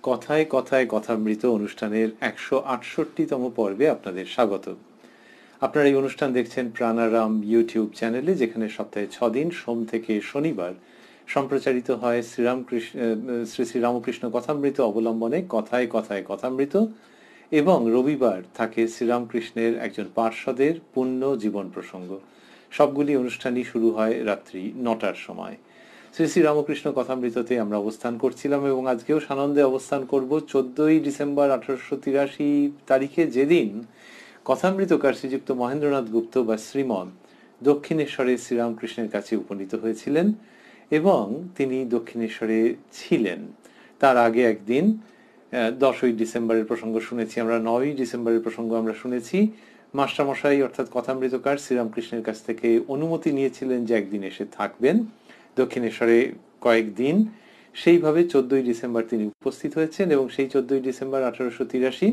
কথায় কথায় কথামৃত অনুষ্ঠানের 168তম পর্বে আপনাদের স্বাগত। আপনারা এই অনুষ্ঠান দেখছেন প্রাণারাম ইউটিউব চ্যানেলে, যেখানে সপ্তাহে 6 দিন সোম থেকে শনিবার সম্প্রচারিত হয় শ্রী শ্রী রামকৃষ্ণ কথামৃত অবলম্বনে কথায় কথায় কথামৃত, এবং রবিবার থাকে শ্রীরামকৃষ্ণের একজন পার্ষদের পুণ্য জীবন প্রসঙ্গ। সবগুলি অনুষ্ঠানই শুরু হয় রাত্রি 9টার সময়। শ্রী শ্রী রামকৃষ্ণ কথামৃততে আমরা অবস্থান করছিলাম এবং আজকেও সানন্দে অবস্থান করব। 14ই ডিসেম্বর 1883 তারিখে, যেদিন কথামৃতকার শ্রীযুক্ত মহেন্দ্রনাথ গুপ্ত বা শ্রীমন দক্ষিণেশ্বরে শ্রীরামকৃষ্ণের কাছে উপনীত হয়েছিলেন এবং তিনি দক্ষিণেশ্বরে ছিলেন। তার আগে একদিন 10ই ডিসেম্বরের প্রসঙ্গ শুনেছি আমরা, 9ই ডিসেম্বরের প্রসঙ্গ আমরা শুনেছি। মাস্টারমশাই অর্থাৎ কথামৃতকার শ্রীরামকৃষ্ণের কাছ থেকে অনুমতি নিয়েছিলেন যে একদিন এসে থাকবেন দক্ষিণেশ্বরে কয়েকদিন। সেইভাবে 14ই ডিসেম্বর তিনি উপস্থিত হয়েছেন এবং সেই 14ই ডিসেম্বর 1883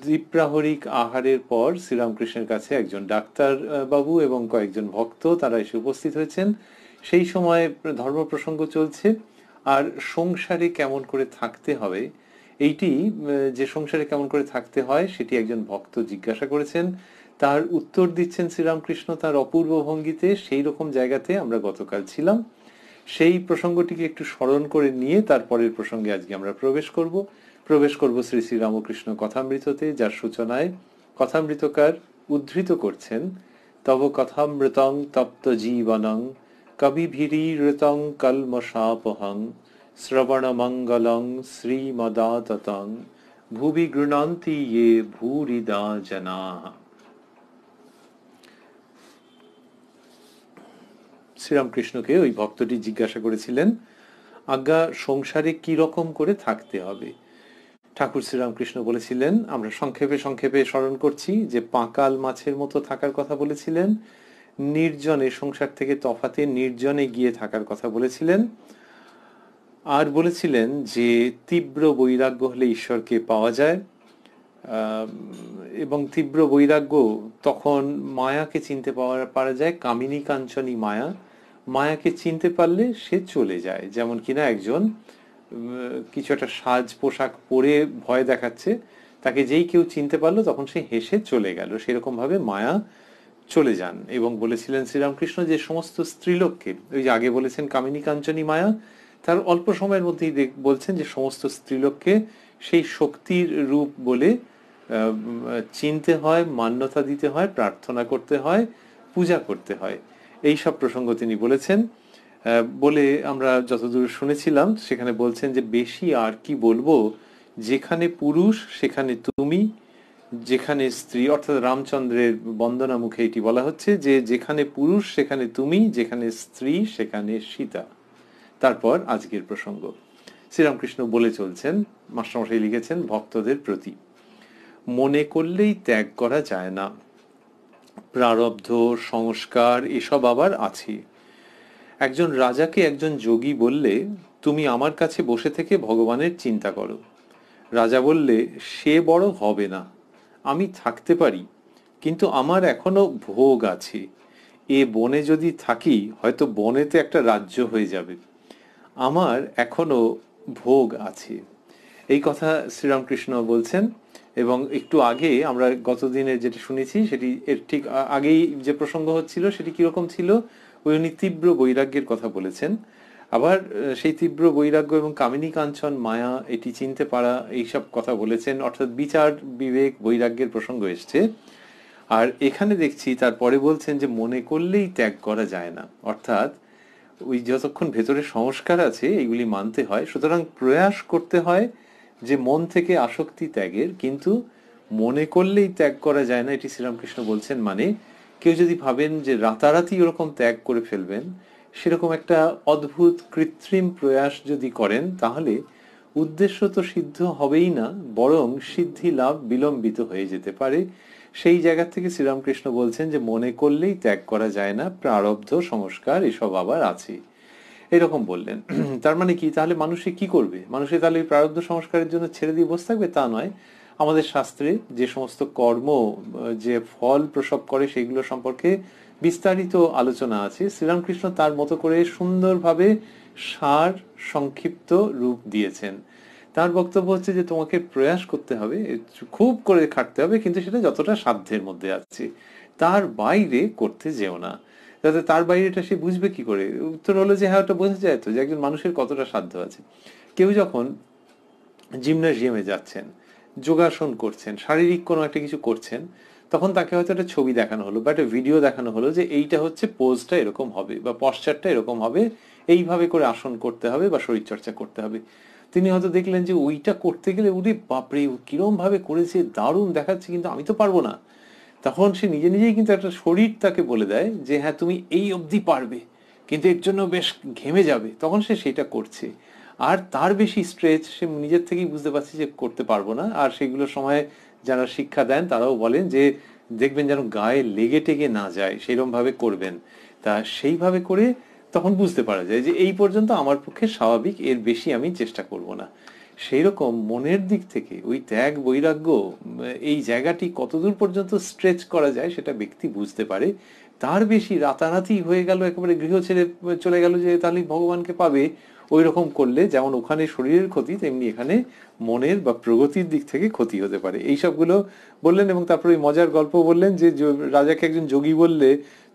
দ্বীপ্রাহরিক আহারের পর শ্রীরামকৃষ্ণের কাছে একজন ডাক্তার বাবু এবং কয়েকজন ভক্ত তারা এসে উপস্থিত হয়েছেন। সেই সময় ধর্ম প্রসঙ্গ চলছে, আর সংসারে কেমন করে থাকতে হবে, এইটি যে সংসারে কেমন করে থাকতে হয় সেটি একজন ভক্ত জিজ্ঞাসা করেছেন। তার উত্তর দিচ্ছেন শ্রীরামকৃষ্ণ তার অপূর্ব ভঙ্গিতে। সেই রকম জায়গাতে আমরা গতকাল ছিলাম। সেই প্রসঙ্গটিকে একটু স্মরণ করে নিয়ে তারপরের প্রসঙ্গে আজকে আমরা প্রবেশ করব শ্রী শ্রী রামকৃষ্ণ কথামৃততে, যার সূচনায় কথামৃতকার উদ্ধৃত করছেন তব কথামৃতং তপ্ত জীবনং কবিভিরীরৃতং কলমশাপহং শ্রবণ মঙ্গলং শ্রীমদাততং ভুবি গৃণন্তি ইয়ে ভূরিদা জনাঃ। শ্রীরামকৃষ্ণকে ওই ভক্তটি জিজ্ঞাসা করেছিলেন, আজ্ঞা সংসারে কি রকম করে থাকতে হবে। ঠাকুর শ্রীরামকৃষ্ণ বলেছিলেন, আমরা সংক্ষেপে স্মরণ করছি, যে পাঁকাল মাছের মতো থাকার কথা বলেছিলেন, নির্জনে, সংসার থেকে তফাতে নির্জনে গিয়ে থাকার কথা বলেছিলেন, আর বলেছিলেন যে তীব্র বৈরাগ্য হলে ঈশ্বরকে পাওয়া যায়, এবং তীব্র বৈরাগ্য তখন মায়াকে চিনতে পারা যায়, কামিনী কাঞ্চনী মায়াকে চিনতে পারলে সে চলে যায়। যেমন কিনা একজন কিছু একটা সাজ পোশাক পরে ভয় দেখাচ্ছে, তাকে যেই কেউ চিনতে পারলো তখন সে হেসে চলে গেল, সেরকম ভাবে মায়া চলে যান। এবং বলেছিলেন শ্রীরামকৃষ্ণ যে সমস্ত স্ত্রীলোককে, ওই যে আগে বলেছেন কামিনী কাঞ্চনী মায়া, তার অল্প সময়ের মধ্যেই বলছেন যে সমস্ত স্ত্রীলোককে সেই শক্তির রূপ বলে চিনতে হয়, মান্যতা দিতে হয়, প্রার্থনা করতে হয়, পূজা করতে হয়। এই সব প্রসঙ্গ তিনি বলেছেন। বলে আমরা যতদূর শুনেছিলাম সেখানে বলছেন যে বেশি আর কি বলবো, যেখানে পুরুষ সেখানে তুমি, যেখানে স্ত্রী, অর্থাৎ রামচন্দ্রের বন্দনা মুখে এটি বলা হচ্ছে যে যেখানে পুরুষ সেখানে তুমি, যেখানে স্ত্রী সেখানে সীতা। তারপর আজকের প্রসঙ্গ শ্রীরামকৃষ্ণ বলে চলছেন, মাস্টারমশাই লিখেছেন, ভক্তদের প্রতি মনে করলেই ত্যাগ করা যায় না, প্রারব্ধ সংস্কার এসব আবার আছে। একজন রাজাকে একজন যোগী বললে, তুমি আমার কাছে বসে থেকে ভগবানের চিন্তা করো। রাজা বললে, সে বড় হবে না, আমি থাকতে পারি, কিন্তু আমার এখনো ভোগ আছে। এ বনে যদি থাকি হয়তো বনেতে একটা রাজ্য হয়ে যাবে, আমার এখনো ভোগ আছে। এই কথা শ্রীরামকৃষ্ণ বলছেন। এবং একটু আগে আমরা গতদিনের যেটা শুনেছি সেটি এর ঠিক আগেই যে প্রসঙ্গ হচ্ছিল সেটি কিরকম ছিল, উনি তীব্র বৈরাগ্যের কথা বলেছেন। আবার সেই তীব্র বৈরাগ্য এবং কামিনী কাঞ্চন মায়া এটি চিনতে পারা, এইসব কথা বলেছেন, অর্থাৎ বিচার বিবেক বৈরাগ্যের প্রসঙ্গ এসছে। আর এখানে দেখছি তারপরে বলছেন যে মনে করলেই ত্যাগ করা যায় না, অর্থাৎ ওই যতক্ষণ ভেতরে সংস্কার আছে এগুলি মানতে হয়। সুতরাং প্রয়াস করতে হয় যে মন থেকে আসক্তি ত্যাগের, কিন্তু মনে করলেই ত্যাগ করা যায় না, এটি শ্রীরামকৃষ্ণ বলছেন। মানে কেউ যদি ভাবেন যে রাতারাতি ওরকম ত্যাগ করে ফেলবেন, সেরকম একটা অদ্ভুত কৃত্রিম প্রয়াস যদি করেন, তাহলে উদ্দেশ্য তো সিদ্ধ হবেই না, বরং সিদ্ধি লাভ বিলম্বিত হয়ে যেতে পারে। সেই জায়গা থেকে শ্রীরামকৃষ্ণ বলছেন যে মনে করলেই ত্যাগ করা যায় না, প্রারব্ধ সংস্কার এসব আবার আছে, এরকম বললেন। তার মানে কি, তাহলে মানুষে কি করবে? মানুষে তাহলে প্রারব্ধ সংস্কারের জন্য ছেড়ে দিয়ে বসে থাকবে? তা নয়। আমাদের শাস্ত্রে যে সমস্ত কর্ম যে ফল প্রসব করে সেগুলো সম্পর্কে বিস্তারিত আলোচনা আছে। শ্রীরামকৃষ্ণ তার মতো করে সুন্দরভাবে সার সংক্ষিপ্ত রূপ দিয়েছেন। তার বক্তব্য হচ্ছে যে তোমাকে প্রয়াস করতে হবে, খুব করে খাটতে হবে, কিন্তু সেটা যতটা সাধ্যের মধ্যে আছে, তার বাইরে করতে যেও না। যাতে তার বাইরেটা সে বুঝবে কি করে? উত্তর হলো যে হ্যাঁ, ওটা বোঝা যায় তো যে একজন মানুষের কতটা সাধ্য আছে। কেউ যখন জিমনাজিয়ামে যাচ্ছেন, যোগাসন করছেন, শারীরিক কোনো একটা কিছু করছেন, তখন তাকে হয়তো একটা ছবি দেখানো হলো বা একটা ভিডিও দেখানো হলো যে এইটা হচ্ছে পোজটা এরকম হবে বা পশ্চারটা এরকম হবে, এইভাবে করে আসন করতে হবে বা শরীরচর্চা করতে হবে। তিনি হয়তো দেখলেন যে ওইটা করতে গেলে উনি বাপরে কিরম ভাবে করেছে, দারুণ দেখাচ্ছে, কিন্তু আমি তো পারবো না। তখন সে নিজে নিজেই কিন্তু একটা শরীর তাকে বলে দেয় যে হ্যাঁ তুমি এই অবধি পারবে, কিন্তু এর জন্য বেশ ঘেমে যাবে। তখন সে সেটা করছে, আর তার বেশি স্ট্রেচ সে নিজের থেকেই বুঝতে পারছে যে করতে পারবো না। আর সেগুলোর সময় যারা শিক্ষা দেন তারাও বলেন যে দেখবেন যেন গায়ে লেগে টেগে না যায়, সেরকম ভাবে করবেন। তা সেইভাবে করে তখন বুঝতে পারা যায় যে এই পর্যন্ত আমার পক্ষে স্বাভাবিক, এর বেশি আমি চেষ্টা করব না। সেই রকম মনের দিক থেকে ওই ত্যাগ বৈরাগ্য, এই জায়গাটি কতদূর পর্যন্ত স্ট্রেচ করা যায় সেটা ব্যক্তি বুঝতে পারে। তার বেশি রাতারাতি হয়ে গেল, একেবারে গৃহ ছেড়ে চলে গেল যে তাহলে ভগবানকে পাবে, ওই রকম করলে যেমন ওখানে শরীরের ক্ষতি, তেমনি এখানে মনের বা প্রগতির দিক থেকে ক্ষতি হতে পারে। এই সবগুলো বললেন। এবং তারপরে ওই মজার গল্প বললেন যে রাজাকে একজন যোগী বললে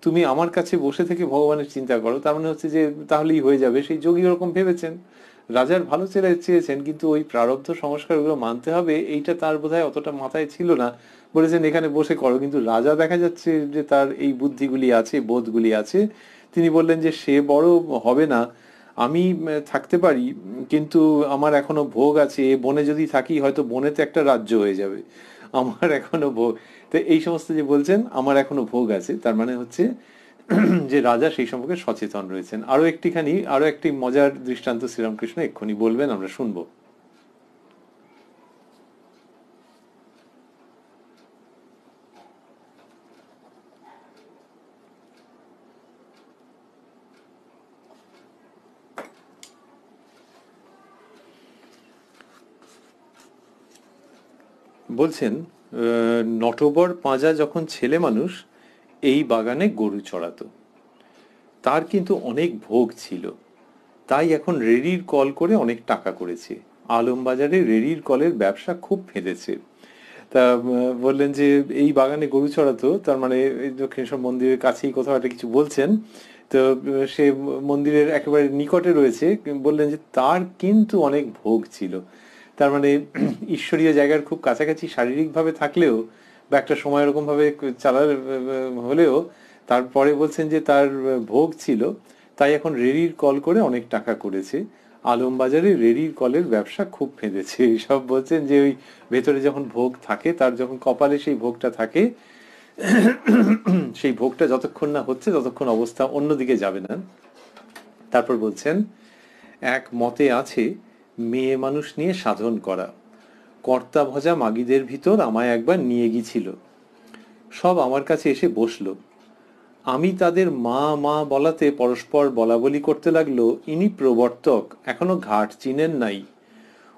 তুমি আমার কাছে বসে থেকে ভগবানের চিন্তা করো, তার মানে হচ্ছে যে তাহলেই হয়ে যাবে। সেই যোগী ওরকম ভেবেছেন, রাজার ভালো চেয়েছেন, কিন্তু ওই প্রারব্ধ সংস্কারগুলো মানতে হবে এইটা তার বোধহয় অতটা মাথায় ছিল না। বলেছেন এখানে বসে করো, কিন্তু রাজা দেখা যাচ্ছে যে তার এই বুদ্ধিগুলি আছে, বোধগুলি আছে। তিনি বললেন যে সে বড় হবে না, আমি থাকতে পারি, কিন্তু আমার এখনো ভোগ আছে, বনে যদি থাকি হয়তো বনেতে একটা রাজ্য হয়ে যাবে, আমার এখনো ভোগ। তো এই সমস্ত যে বলছেন আমার এখনো ভোগ আছে, তার মানে হচ্ছে যে রাজা সেই সম্পর্কে সচেতন রয়েছেন। আরো একটি মজার দৃষ্টান্ত শ্রীরামকৃষ্ণ এক্ষুনি বলবেন, আমরা শুনবো। বলছেন নটবর পাঁজা যখন ছেলে মানুষ এই বাগানে গরু চড়াতো, তার কিন্তু অনেক ভোগ ছিল, তাই এখন রেড়ির কল করে অনেক টাকা করেছে। আলমবাজারে রেড়ির কলের ব্যবসা খুব ফেঁদেছে। তা বললেন যে এই বাগানে গরু চড়াতো, তার মানে দক্ষিণেশ্বর মন্দিরের কাছেই কোথাও একটা কিছু বলছেন। তো সে মন্দিরের একেবারে নিকটে রয়েছে। বললেন যে তার কিন্তু অনেক ভোগ ছিল, তার মানে ঈশ্বরীয় জায়গার খুব কাছাকাছি শারীরিকভাবে থাকলেও বা একটা সময় এরকম ভাবে চালার হলেও, তারপরে বলছেন যে তার ভোগ ছিল, তাই এখন রেড়ির কল করে অনেক টাকা করেছে। আলমবাজারে রেড়ির কলের ব্যবসা খুব ফেঁদেছে। সব বলছেন যে ওই ভেতরে যখন ভোগ থাকে, তার যখন কপালে সেই ভোগটা থাকে, সেই ভোগটা যতক্ষণ না হচ্ছে ততক্ষণ অবস্থা অন্যদিকে যাবে না। তারপর বলছেন এক মতে আছে মেয়ে মানুষ নিয়ে সাধন করা, কর্তা ভজা মাগিদের ভিতর আমায় একবার নিয়ে গিয়েছিল, সব আমার কাছে এসে বসলো, আমি তাদের মা মা বলাতে পরস্পর বলা বলি করতে লাগলো ইনি প্রবর্তক, এখনো ঘাট চিনেন নাই।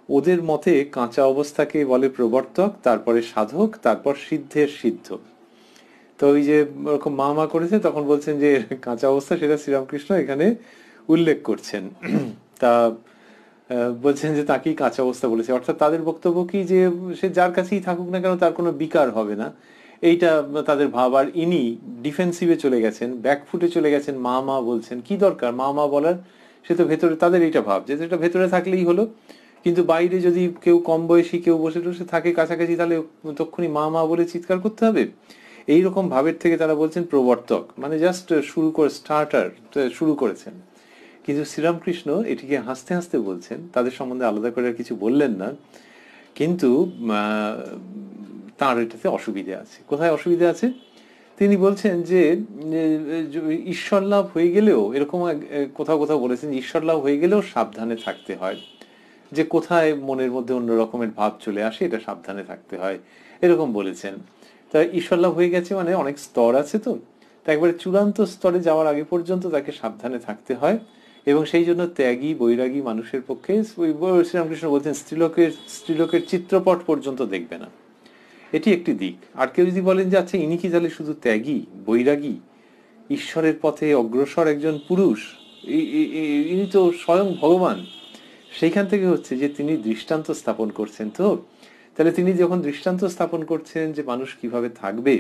ওদের মতে কাঁচা অবস্থাকে বলে প্রবর্তক, তারপরে সাধক, তারপর সিদ্ধের সিদ্ধ। তো ওই যে ওরকম মা মা করেছে, তখন বলছেন যে কাঁচা অবস্থা সেটা শ্রীরামকৃষ্ণ এখানে উল্লেখ করছেন। তা বলছেন যে তাকেই কাঁচা অবস্থা বলেছে, অর্থাৎ তাদের বক্তব্য কি যে সে যার কাছেই থাকুক না কেন তার কোনো বিকার হবে না, এইটা তাদের ভাব। আর ইনি ডিফেন্সিভে চলে গেছেন, ব্যাকফুটে চলে গেছেন, মা মা বলছেন, কি দরকার মা মা বলার? সে তো ভেতরে, তাদের এইটা ভাব যে এটা ভেতরে থাকলেই হলো, কিন্তু বাইরে যদি কেউ কম বয়সী কেউ বসে টসে থাকে কাছাকাছি, তাহলে তখনই মা মা বলে চিৎকার করতে হবে। এইরকম ভাবের থেকে তারা বলছেন প্রবর্তক, মানে জাস্ট শুরু করে স্টার্টার শুরু করেছেন। কিন্তু শ্রীরামকৃষ্ণ এটিকে হাসতে হাসতে বলছেন, তাদের সম্বন্ধে আলাদা করে আর কিছু বললেন না, কিন্তু তার এটাতে অসুবিধে আছে। কোথায় অসুবিধে আছে? তিনি বলছেন যে ঈশ্বর লাভ হয়ে গেলেও, এরকম কোথাও কোথাও বলেছেন ঈশ্বর লাভ হয়ে গেলেও সাবধানে থাকতে হয়, যে কোথায় মনের মধ্যে অন্য রকমের ভাব চলে আসে এটা সাবধানে থাকতে হয়, এরকম বলেছেন। তা ঈশ্বর লাভ হয়ে গেছে মানে অনেক স্তর আছে, তো একবারে চূড়ান্ত স্তরে যাওয়ার আগে পর্যন্ত তাকে সাবধানে থাকতে হয়। এবং সেই জন্য ত্যাগী বৈরাগী মানুষের পক্ষে শ্রীরামকৃষ্ণ বলছেন স্ত্রীলোকের চিত্রপট পর্যন্ত দেখবে না, এটি একটি দিক। আর কেউ যদি বলেন যে আচ্ছা ইনি কি তাহলে শুধু ত্যাগী বৈরাগী, ঈশ্বরের পথে অগ্রসর একজন পুরুষ, ইনি তো স্বয়ং ভগবান, সেইখান থেকে হচ্ছে যে তিনি দৃষ্টান্ত স্থাপন করছেন। তো তাহলে তিনি যখন দৃষ্টান্ত স্থাপন করছেন যে মানুষ কিভাবে থাকবে,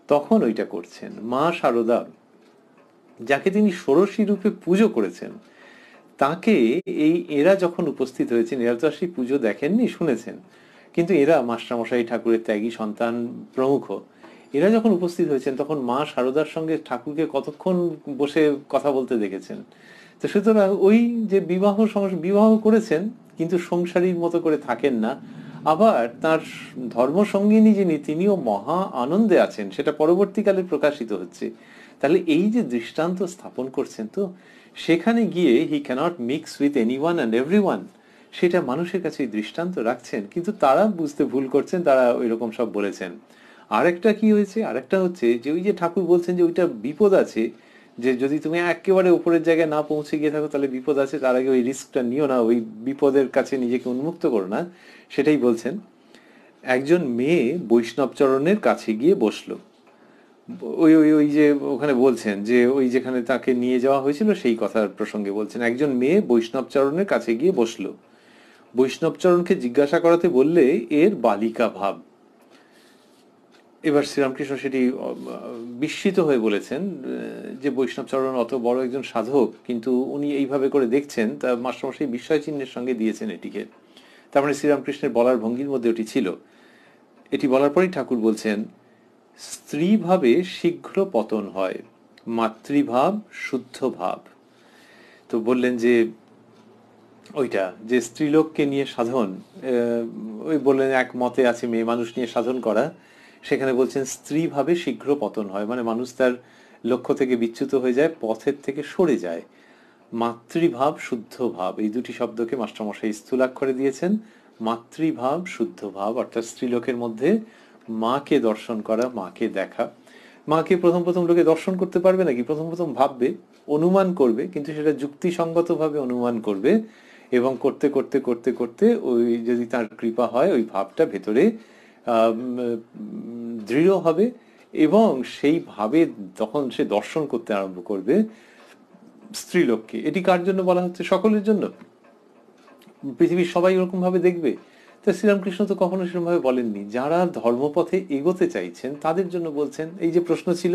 তখন ওইটা করছেন। মা শারদা, যাকে তিনি ষোড়শী রূপে পুজো করেছেন, তাকে এরা যখন উপস্থিত হয়েছেন, এরা তো আর সেই পুজো দেখেননি, শুনেছেন, কিন্তু এরা মাস্টারমশাই, ঠাকুরের ত্যাগী সন্তান প্রমুখ, এরা যখন উপস্থিত হয়েছেন তখন মা শারদার সঙ্গে ঠাকুরকে কতক্ষণ বসে কথা বলতে দেখেছেন। তো সুতরাং ওই যে বিবাহ করেছেন, কিন্তু সংসারীর মতো করে থাকেন না। আবার তার ধর্মসঙ্গিনী যিনি, তিনিও মহা আনন্দে আছেন, সেটা পরবর্তীকালে প্রকাশিত হচ্ছে। তাহলে এই যে দৃষ্টান্ত স্থাপন করছেন, তো সেখানে গিয়ে he can't mix with anyone and everyone, সেটা মানুষের কাছে দৃষ্টান্ত রাখছেন, কিন্তু তারা বুঝতে ভুল করছেন, তারা ওই রকম সব বলেছেন। আরেকটা কি হয়েছে, আরেকটা হচ্ছে যে ওই যে ঠাকুর বলছেন যে ওইটা বিপদ আছে, যে যদি তুমি একেবারে উপরের জায়গায় না পৌঁছে গিয়ে থাকো তাহলে বিপদ আছে, তার আগে ওই রিস্কটা নিও না, ওই বিপদের কাছে নিজেকে উন্মুক্ত করো না। সেটাই বলছেন। একজন মেয়ে বৈষ্ণবচরণের কাছে গিয়ে বসলো। ওই ওই ওই যে ওখানে বলছেন যে ওই যেখানে তাকে নিয়ে যাওয়া হয়েছিল সেই কথার প্রসঙ্গে বলছেন, একজন মেয়ে বৈষ্ণবচরণের কাছে গিয়ে বসলো। বৈষ্ণবচরণকে জিজ্ঞাসা করাতে বললে এর বালিকা ভাব। এবার শ্রীরামকৃষ্ণ সেটি বিস্মিত হয়ে বলেছেন যে বৈষ্ণবচরণ অত বড় একজন সাধক, কিন্তু উনি এইভাবে করে দেখছেন, তা মাস্টারমশাই বিস্ময় চিহ্নের সঙ্গে দিয়েছেন এটিকে। তার মানে শ্রীরামকৃষ্ণের বলার ভঙ্গির মধ্যে ওটি ছিল। এটি বলার পরেই ঠাকুর বলছেন, স্ত্রীভাবে শীঘ্র পতন হয়, মাতৃভাব শুদ্ধ ভাব। তো বললেন যে ওইটা যে স্ত্রীলোককে নিয়ে সাধন, ওই বললেন এক মতে আছে মেয়ে মানুষ নিয়ে সাধন করা, সেখানে বলছেন স্ত্রীভাবে শীঘ্র পতন হয়, মানে মানুষ তার লক্ষ্য থেকে বিচ্যুত হয়ে যায়, পথের থেকে সরে যায়। মাতৃভাব শুদ্ধ ভাব, এই দুটি শব্দকে মাস্টারমশাই স্থূলাক্ষরে দিয়েছেন। মাতৃভাব শুদ্ধ ভাব অর্থাৎ স্ত্রীলোকের মধ্যে মাকে দর্শন করা, মাকে দেখা। মাকে প্রথম প্রথম লোকে দর্শন করতে পারবে নাকি, প্রথম প্রথম ভাববে, অনুমান করবে, কিন্তু সেটা যুক্তিসঙ্গতভাবে অনুমান করবে, এবং করতে করতে করতে করতে ওই যদি তার কৃপা হয় ওই ভাবটা ভেতরে দৃঢ় হবে, এবং সেই ভাবে তখন সে দর্শন করতে আরম্ভ করবে স্ত্রীলোককে। এটি কার জন্য বলা হচ্ছে? সকলের জন্য, পৃথিবীর সবাই ওরকম ভাবে দেখবে। তা শ্রীরামকৃষ্ণ তো কখনো সেরকম ভাবে বলেননি। যারা ধর্মপথে এগোতে চাইছেন তাদের জন্য বলছেন। এই যে প্রশ্ন ছিল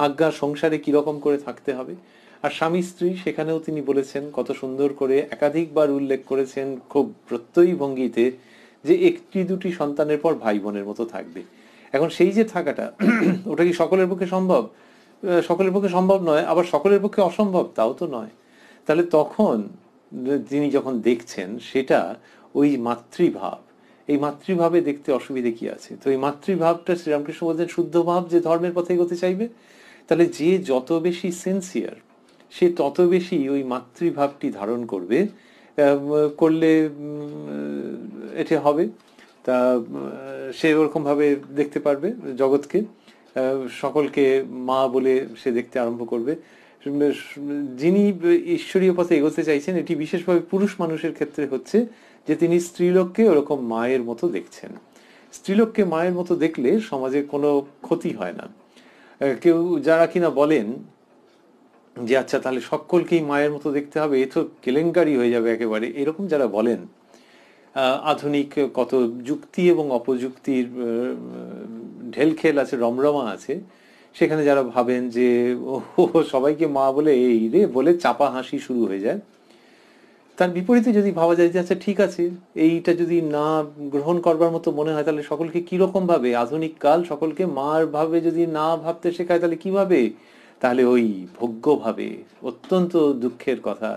আজ্ঞা সংসারে কিরকম করে থাকতে হবে, আর স্বামী স্ত্রী, সেখানেও তিনি বলেছেন কত সুন্দর করে, একাধিকবার উল্লেখ করেছেন খুব প্রত্যয়ী ভঙ্গিতে, যে একটি দুটি সন্তানের পর ভাই বোনের মতো থাকবে। এখন সেই যে থাকাটা, ওটা কি সকলের পক্ষে সম্ভব? সকলের পক্ষে সম্ভব নয়, আবার সকলের পক্ষে অসম্ভব তাও তো নয়। তাহলে তখন তিনি যখন দেখছেন সেটা ওই মাতৃভাব, এই মাতৃভাবে দেখতে অসুবিধে কি আছে? তো এই মাতৃভাবটা শ্রীরামকৃষ্ণ বলছেন শুদ্ধ ভাব, যে ধর্মের পথে এগোতে চাইবে। তাহলে যে যত বেশি সিনসিয়ার, সে তত বেশি ওই মাতৃভাবটি ধারণ করবে, করলে এটা হবে। তা সে ওরকম ভাবে দেখতে পারবে জগৎকে, সকলকে মা বলে সে দেখতে আরম্ভ করবে। যিনি ঈশ্বরীয় পথে এগোতে চাইছেন, এটি বিশেষভাবে পুরুষ মানুষের ক্ষেত্রে হচ্ছে যে তিনি স্ত্রীলোককে ওরকম মায়ের মতো দেখছেন। স্ত্রীলোককে মায়ের মতো দেখলে সমাজে কোনো ক্ষতি হয় না। কেউ যারা কিনা বলেন যে আচ্ছা তাহলে সকলকেই মায়ের মতো দেখতে হবে, এ তো কেলেঙ্কারি হয়ে যাবে একেবারে, এরকম যারা বলেন, আধুনিক কত যুক্তি এবং অপযুক্তির ঢেলখেল আছে, রমরমা আছে, সেখানে যারা ভাবেন যে ও সবাইকে মা বলে এই রে বলে চাপা হাসি শুরু হয়ে যায়। তার বিপরীতে যদি ভাবা যায় যে আচ্ছা ঠিক আছে, এইটা যদি না গ্রহণ করবার মতো মনে হয়, তাহলে সকলকে কিরকম ভাবে, আধুনিক কাল সকলকে মার ভাবে যদি না ভাবতে শেখায়, তাহলে কিভাবে? তাহলে ওই ভোগ্য ভাবে, অত্যন্ত দুঃখের কথা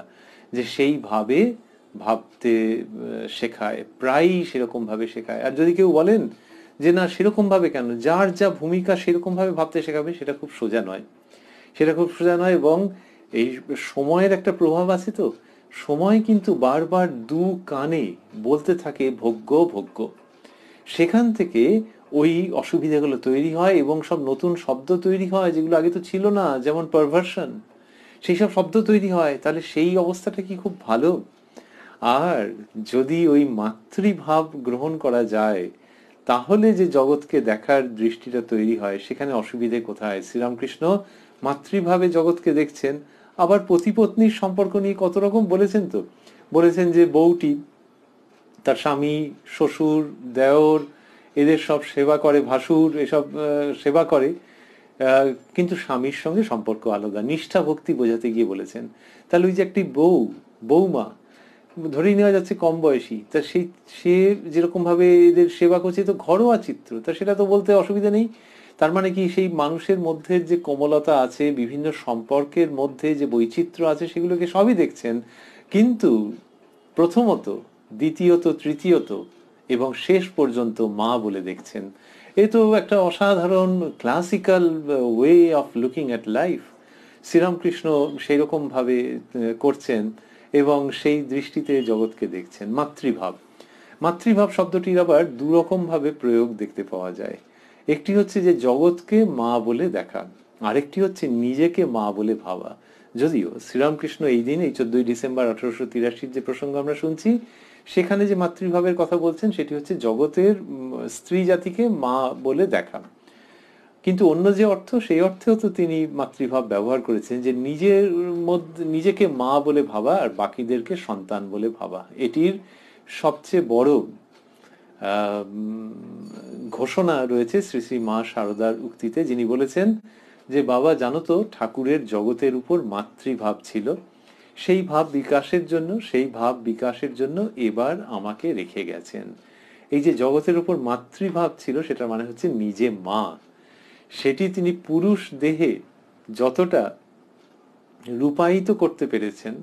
যে সেই ভাবে ভাবতে শেখায়, প্রায়ই সেরকম ভাবে শেখায়। আর যদি কেউ বলেন যে না সেরকম ভাবে কেন, যার যা ভূমিকা সেরকম ভাবে ভাবতে শেখাবে, সেটা খুব সোজা নয়, সেটা খুব সোজা নয়। এবং এই সময়ের একটা প্রভাব আছে, তো সময় কিন্তু বারবার দু কানে বলতে থাকে ভোগ্য ভোগ্য, সেখান থেকে ওই অসুবিধাগুলো তৈরি হয় এবং সব নতুন শব্দ তৈরি হয় যেগুলো আগে তো ছিল না, যেমন পারভার্সন, সেই সব শব্দ তৈরি হয়। তাহলে সেই অবস্থাটা কি খুব ভালো? আর যদি ওই মাতৃভাব গ্রহণ করা যায়, তাহলে যে জগৎকে দেখার দৃষ্টিটা তৈরি হয়, সেখানে অসুবিধে কোথায়? শ্রীরামকৃষ্ণ মাতৃভাবে জগৎকে দেখছেন। আবার পতি পত্নীর সম্পর্ক নিয়ে কত রকম বলেছেন, তো বলেছেন যে বউটি তার স্বামী, শ্বশুর, দেওর এদের সব সেবা করে, ভাসুর এসব সেবা করে, কিন্তু স্বামীর সঙ্গে সম্পর্ক আলাদা, নিষ্ঠা ভক্তি বোঝাতে গিয়ে বলেছেন। তাহলে ওই যে একটি বৌমা ধরেই নেওয়া যাচ্ছে কম বয়সী, তা সে যেরকম ভাবে এদের সেবা করছে, তো ঘরোয়া চিত্র, তা সেটা তো বলতে অসুবিধা নেই। তার মানে কি, সেই মানুষের মধ্যে যে কোমলতা আছে, বিভিন্ন সম্পর্কের মধ্যে যে বৈচিত্র্য আছে, সেগুলোকে সবই দেখছেন, কিন্তু প্রথমত, দ্বিতীয়ত, তৃতীয়ত এবং শেষ পর্যন্ত মা বলে দেখছেন। এ তো একটা অসাধারণ classical way of looking at life. Sri Ramakrishna সেই রকম ভাবে করছেন এবং সেই দৃষ্টিতে জগৎকে দেখছেন। মাতৃভাব শব্দটির আবার দুরকম ভাবে প্রয়োগ দেখতে পাওয়া যায়। একটি হচ্ছে যে জগৎকে মা বলে দেখা, আরেকটি হচ্ছে নিজেকে মা বলে ভাবা। যদিও শ্রীরামকৃষ্ণ এই দিন, এই 14ই ডিসেম্বর 1883 যে প্রসঙ্গ আমরা শুনছি, সেখানে যে মাতৃভাবের কথা বলছেন সেটি হচ্ছে জগতের স্ত্রী জাতিকে মা বলে দেখা। কিন্তু অন্য যে অর্থ, সেই অর্থেও তো তিনি মাতৃভাব ব্যবহার করেছেন, যে নিজেকে মা বলে ভাবা আর বাকিদেরকে সন্তান বলে ভাবা। এটির সবচেয়ে বড় ঘোষণা রয়েছে শ্রী শ্রী মা শারদার উক্তিতে, যিনি বলেছেন যে বাবা জানো তো, ঠাকুরের জগতের উপর মাতৃভাব ছিল, সেই ভাব বিকাশের জন্য এবার আমাকে রেখে গেছেন। এই যে জগতের উপর মাতৃভাব ছিল, সেটা মানে হচ্ছে নিজে মা। সেটি তিনি পুরুষ দেহে যতটা রূপায়িত করতে পেরেছেন,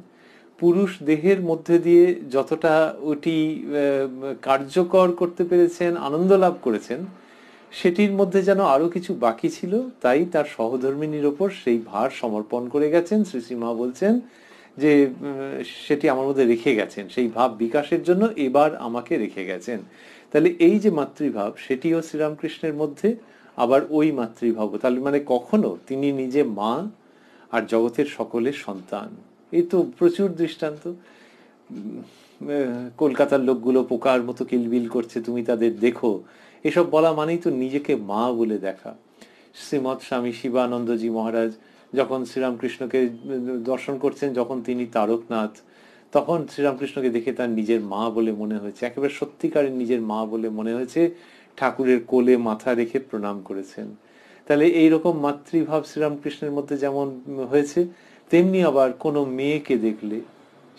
পুরুষ দেহের মধ্যে দিয়ে যতটা ওটি কার্যকর করতে পেরেছেন, আনন্দ লাভ করেছেন, সেটির মধ্যে যেন আরো কিছু বাকি ছিল, তাই তার সহধর্মিনীর ওপর সেই ভার সমর্পণ করে গেছেন। শ্রী শ্রী মা বলছেন যে সেটি আমার মধ্যে রেখে গেছেন, সেই ভাব বিকাশের জন্য এবার আমাকে রেখে গেছেন। তাহলে এই যে মাতৃভাব, সেটিও শ্রীরামকৃষ্ণের মধ্যে, আবার ওই মাতৃভাব, তাহলে মানে কখনো তিনি নিজে মা আর জগতের সকলের সন্তান। এই তো প্রচুর দৃষ্টান্ত। কলকাতার লোকগুলো পোকার মতো কিলবিল করছে, তুমি তাদের দেখো, এসব বলা মানেই তো নিজেকে মা বলে দেখা। শ্রীমৎ স্বামী শিবানন্দজি মহারাজ যখন শ্রীরামকৃষ্ণকে দর্শন করছেন, যখন তিনি তারকনাথ, তখন শ্রীরামকৃষ্ণকে দেখে তার নিজের মা বলে মনে হয়েছে, একেবারে সত্যিকারের নিজের মা বলে মনে হয়েছে, ঠাকুরের কোলে মাথা রেখে প্রণাম করেছেন। তাহলে এইরকম মাতৃভাব শ্রীরামকৃষ্ণের মধ্যে যেমন হয়েছে, তেমনি আবার কোনো মেয়েকে দেখলে,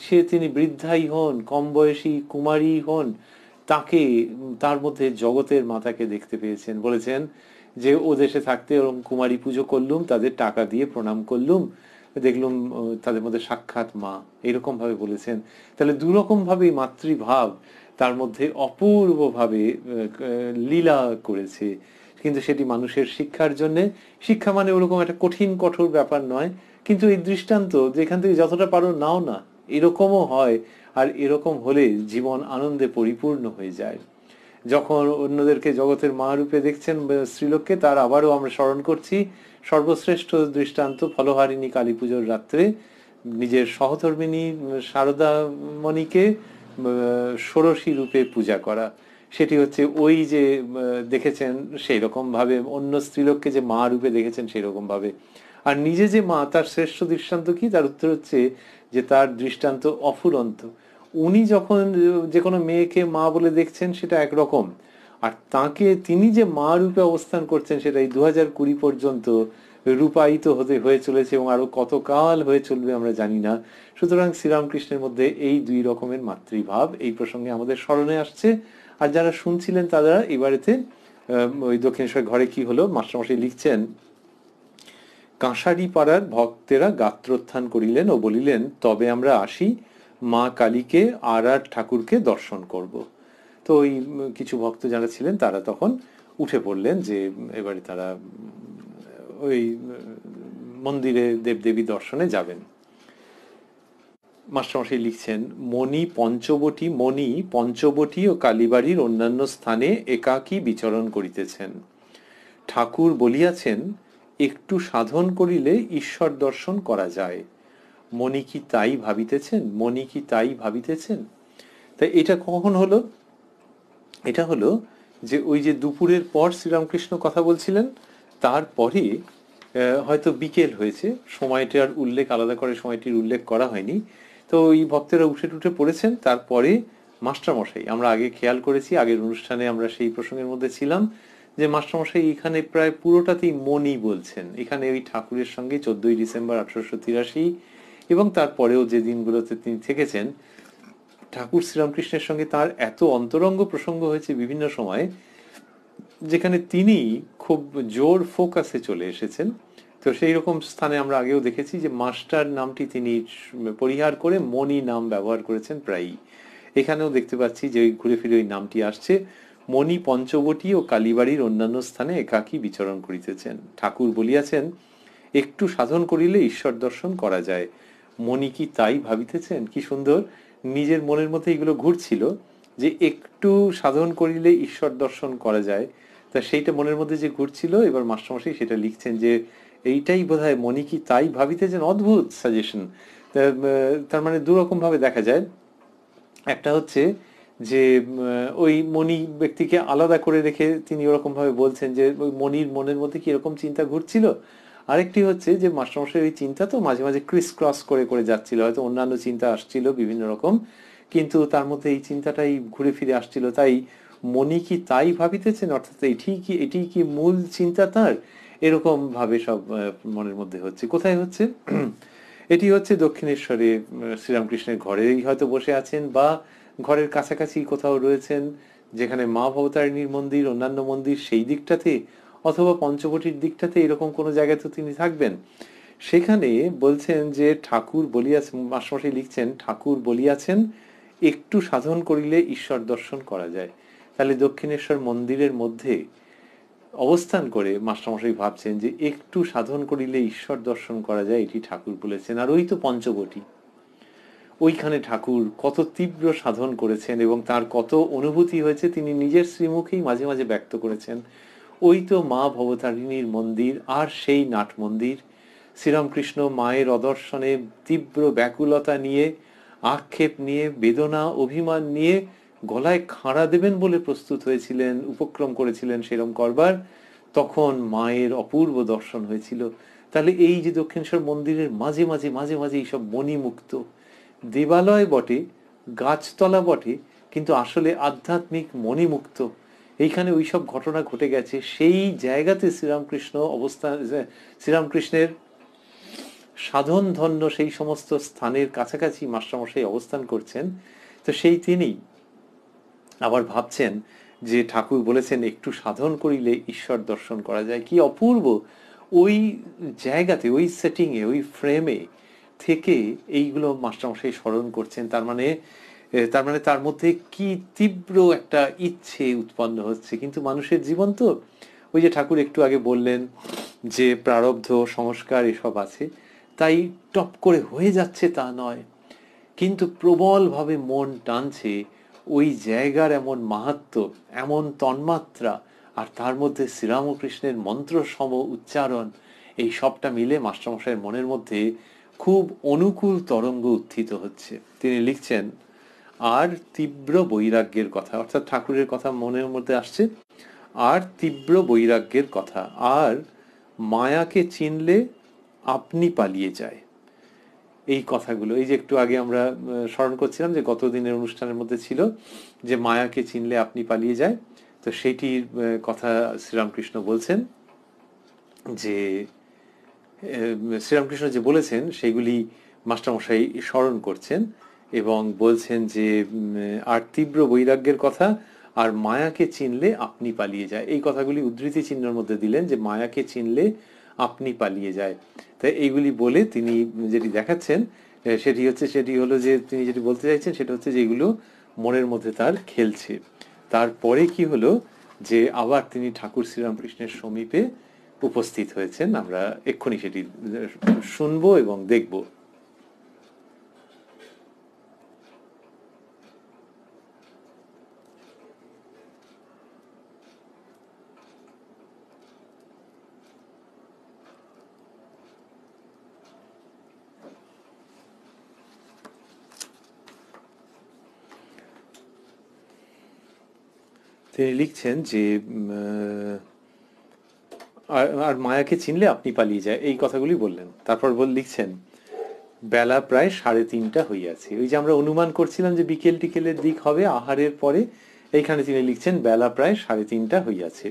সে তিনি বৃদ্ধাই হন, কম বয়সী কুমারী হন, তার মধ্যে জগতের মাতাকে দেখতে পেয়েছেন। বলেছেন যে ও দেশে থাকতে ওরকম কুমারী পুজো করলুম, তাদের টাকা দিয়ে প্রণাম করলুম, দেখলুম তাদের মধ্যে সাক্ষাৎ মা, এরকম ভাবে বলেছেন। তাহলে দুরকম ভাবে মাতৃভাব তার মধ্যে অপূর্ব ভাবে লীলা করেছে। কিন্তু সেটি মানুষের শিক্ষার জন্য, শিক্ষা মানে ওরকম একটা কঠিন কঠোর ব্যাপার নয়, কিন্তু এই দৃষ্টান্ত যেখান থেকে যতটা পারো নাও না, এরকমও হয়। আর এরকম হলে জীবন আনন্দে পরিপূর্ণ হয়ে যায়। যখন অন্যদেরকে জগতের মা রূপে দেখছেন স্ত্রীলোককে, তার আবারও আমরা স্মরণ করছি সর্বশ্রেষ্ঠ দৃষ্টান্ত ফলহারিণী কালী পুজোর রাত্রে নিজের সহধর্মিনী শারদা মণিকে ষোড়শী রূপে পূজা করা। সেটি হচ্ছে ওই যে দেখেছেন সেই রকম ভাবে, অন্য স্ত্রীলোককে যে মা রূপে দেখেছেন সেই রকম ভাবে। আর নিজে যে মা, তার শ্রেষ্ঠ দৃষ্টান্ত কি? তার উত্তর হচ্ছে যে তার দৃষ্টান্ত অফুরন্ত। উনি যখন যে কোনো মেয়েকে মা বলে দেখছেন সেটা একরকম, আর তিনি যে মা রূপে অবস্থান করছেন সেটা এই 2020 পর্যন্ত রূপায়িত হয়ে চলেছে, এবং আরো কতকাল হয়ে চলবে আমরা জানি না। সুতরাং শ্রীরামকৃষ্ণের মধ্যে এই দুই রকমের মাতৃভাব এই প্রসঙ্গে আমাদের স্মরণে আসছে। আর যারা শুনছিলেন তারা এবারেতে ওই দক্ষিণেশ্বর ঘরে কি হলো, মাস্টারমশাই লিখছেন, কাঁসারি পাড়ার ভক্তেরা গাত্রোত্থান করিলেন ও বলিলেন, তবে আমরা আসি, মা কালীকে আর ঠাকুরকে দর্শন করব। তো ওই কিছু ভক্ত যারা ছিলেন তারা তখন উঠে পড়লেন যে এবারে তারা ওই মন্দিরে দেবদেবী দর্শনে যাবেন। মাস্টারমশাই লিখছেন, মণি পঞ্চবটী ও কালীবাড়ির অন্যান্য স্থানে একাকী বিচরণ করিতেছেন। ঠাকুর বলিয়াছেন, একটু সাধন করিলে ঈশ্বর দর্শন করা যায়। মণি কি তাই ভাবিতেছেন? তাই এটা কখন হলো? এটা হলো যে ওই যে দুপুরের পর শ্রীরামকৃষ্ণ কথা বলছিলেন, তারপরে হয়তো বিকেল হয়েছে, সময়টার উল্লেখ আলাদা করে সময়টির উল্লেখ করা হয়নি। তো তো এই ভক্তেরা উঠে টুঠে পড়েছেন। তারপরে মাস্টারমশাই, আমরা আগে খেয়াল করেছি, আগের অনুষ্ঠানে আমরা সেই প্রসঙ্গের মধ্যে ছিলাম, যে মাস্টারমশাই এখানে প্রায় পুরোটাতেই মনি বলছেন। এখানে ওই ঠাকুরের সঙ্গে 14ই ডিসেম্বর 1883 এবং তারপরেও যে দিনগুলোতে তিনি থেকেছেন, ঠাকুর শ্রীরামকৃষ্ণের সঙ্গে তার এত অন্তরঙ্গ প্রসঙ্গ হয়েছে বিভিন্ন সময়, যেখানে তিনি খুব জোর ফোকাসে চলে এসেছেন। তো সেই রকম স্থানে আমরা আগেও দেখেছি যে মাস্টার নামটি তিনি পরিহার করে মনি নাম ব্যবহার করেছেন প্রায়ই। এখানেও দেখতে পাচ্ছি যে ঘুরে ফিরে ওই নামটি আসছে। মনি পঞ্চবটী ও কালীবাড়ির অন্যান্য স্থানে একাকী বিচরণ করিতেছেন। ঠাকুর বলিয়াছেন, একটু সাধন করিলে ঈশ্বর দর্শন করা যায়। মনি কি তাই ভাবিতেছেন? কি সুন্দর নিজের মনের মধ্যে এগুলো ঘুরছিল, যে একটু সাধন করিলে ঈশ্বর দর্শন করা যায়। তা সেইটা মনের মধ্যে যে ঘুরছিল, এবার মাস্টারমশাই সেটা লিখছেন যে এইটাই বোধহয় মনি কি তাই ভাবিতেছেন। অদ্ভুত সাজেশন। তার মানে দুরকম ভাবে দেখা যায়। একটা হচ্ছে যে ওই মনি ব্যক্তিকে আলাদা করে রেখে তিনি ওরকম ভাবে বলছেন যে ওই মনির মনের মধ্যে কি এরকম চিন্তা ঘুরছিল। আরেকটি হচ্ছে যে মাস্টারমশাই ওই চিন্তা তো মাঝে মাঝে ক্রিস ক্রস করে করে যাচ্ছিল, হয়তো অন্যান্য চিন্তা আসছিল বিভিন্ন রকম, কিন্তু তার মধ্যে এই চিন্তাটাই ঘুরে ফিরে আসছিল। তাই মনি কি তাই ভাবিতেছেন, অর্থাৎ এটি কি মূল চিন্তা তার, এরকম ভাবে সব মনের মধ্যে হচ্ছে। কোথায় হচ্ছে? এটি হচ্ছে দক্ষিণেশ্বরে শ্রীরামকৃষ্ণের ঘরেই হয়তো বসে আছেন, বা ঘরের কাছাকাছি কোথাও রয়েছেন যেখানে মা ভবতারিণীর মন্দির, অন্যান্য মন্দির, সেই দিকটাতে, অথবা পঞ্চবটির দিকটাতে, এরকম কোনো জায়গায় তো তিনি থাকবেন। সেখানে বলছেন যে ঠাকুর বলিয়াছেন, মাস্টারমশাই লিখছেন, ঠাকুর বলিয়াছেন একটু সাধন করিলে ঈশ্বর দর্শন করা যায়। তাহলে দক্ষিণেশ্বর মন্দিরের মধ্যে অবস্থান করে মাস্টারমশাই ভাবছেন যে একটু সাধন করিলে ঈশ্বর দর্শন করা যায়, এটি ঠাকুর বলেছেন। আর ওই তো পঞ্চবটী, ওইখানে ঠাকুর কত তীব্র সাধন করেছেন এবং তার কত অনুভূতি হয়েছে তিনি নিজের শ্রীমুখেই মাঝে মাঝে ব্যক্ত করেছেন। ওই তো মা ভবতারিণীর মন্দির, আর সেই নাট মন্দির। শ্রীরামকৃষ্ণ মায়ের অদর্শনে তীব্র ব্যাকুলতা নিয়ে, আক্ষেপ নিয়ে, বেদনা অভিমান নিয়ে গলায় খাঁড়া দেবেন বলে প্রস্তুত হয়েছিলেন, উপক্রম করেছিলেন সেরম করবার, তখন মায়ের অপূর্ব দর্শন হয়েছিল। তাহলে এই যে দক্ষিণেশ্বর মন্দিরের মাঝে মাঝে মাঝে মাঝে এইসব মণিমুক্ত দেবালয় বটে, গাছতলা বটে, কিন্তু আসলে আধ্যাত্মিক মণিমুক্ত, এইখানে ওইসব ঘটনা ঘটে গেছে। সেই জায়গাতে শ্রীরামকৃষ্ণ অবস্থান, শ্রীরামকৃষ্ণের সাধন ধন্য সেই সমস্ত স্থানের কাছাকাছি মাস্টারমশাই অবস্থান করছেন। তো সেই তিনি আবার ভাবছেন যে ঠাকুর বলেছেন একটু সাধন করিলে ঈশ্বর দর্শন করা যায়। কি অপূর্ব! ওই জায়গাতে, ওই সেটিংয়ে, ওই ফ্রেমে থেকে এইগুলো মাস্টারমশাই স্মরণ করছেন। তার মানে তার মধ্যে কি তীব্র একটা ইচ্ছে উৎপন্ন হচ্ছে। কিন্তু মানুষের জীবন তো, ওই যে ঠাকুর একটু আগে বললেন যে প্রারব্ধ সংস্কার এসব আছে, তাই টপ করে হয়ে যাচ্ছে তা নয়, কিন্তু প্রবলভাবে মন টানছে ওই জায়গার এমন মাহাত্ম্য, এমন তন্মাত্রা, আর তার মধ্যে শ্রীরামকৃষ্ণের মন্ত্র সম উচ্চারণ, এই সবটা মিলে মাস্টারমশাইয়ের মনের মধ্যে খুব অনুকূল তরঙ্গ উত্থিত হচ্ছে। তিনি লিখছেন, আর তীব্র বৈরাগ্যের কথা, অর্থাৎ ঠাকুরের কথা মনের মধ্যে আসছে, আর তীব্র বৈরাগ্যের কথা, আর মায়াকে চিনলে আপনি পালিয়ে যায়। এই কথাগুলো, এই যে একটু আগে আমরা স্মরণ করছিলাম যে গত দিনের অনুষ্ঠানের মধ্যে ছিল যে মায়াকে চিনলে আপনি পালিয়ে যায়, তো সেটির কথা শ্রীরামকৃষ্ণ বলছেন যে শ্রীরামকৃষ্ণ যে বলেছেন সেগুলি মাস্টারমশাই স্মরণ করছেন এবং বলছেন যে আর তীব্র বৈরাগ্যের কথা, আর মায়াকে চিনলে আপনি পালিয়ে যায়। এই কথাগুলি উদ্ধৃতি চিহ্নের মধ্যে দিলেন যে মায়াকে চিনলে আপনি পালিয়ে যায়। তাই এইগুলি বলে তিনি যেটি দেখাচ্ছেন সেটি হলো যে তিনি যেটি বলতে চাইছেন সেটা হচ্ছে যে এগুলো মনের মধ্যে তার খেলছে। তারপরে কি হলো যে আবার তিনি ঠাকুর শ্রীরামকৃষ্ণের সমীপে উপস্থিত হয়েছেন। আমরা এক্ষুনি সেটি শুনবো এবং দেখব। তিনি লিখছেন যে আর মায়াকে চিনলে আপনি পালিয়ে যায়, এই কথাগুলি বললেন। তারপর লিখছেন বেলা প্রায় 3:30 হইয়াছে। ওই যে আমরা অনুমান করছিলাম যে বিকেল টিকেলের দিক হবে আহারের পরে, এইখানে তিনি লিখছেন বেলা প্রায় 3:30 হইয়াছে।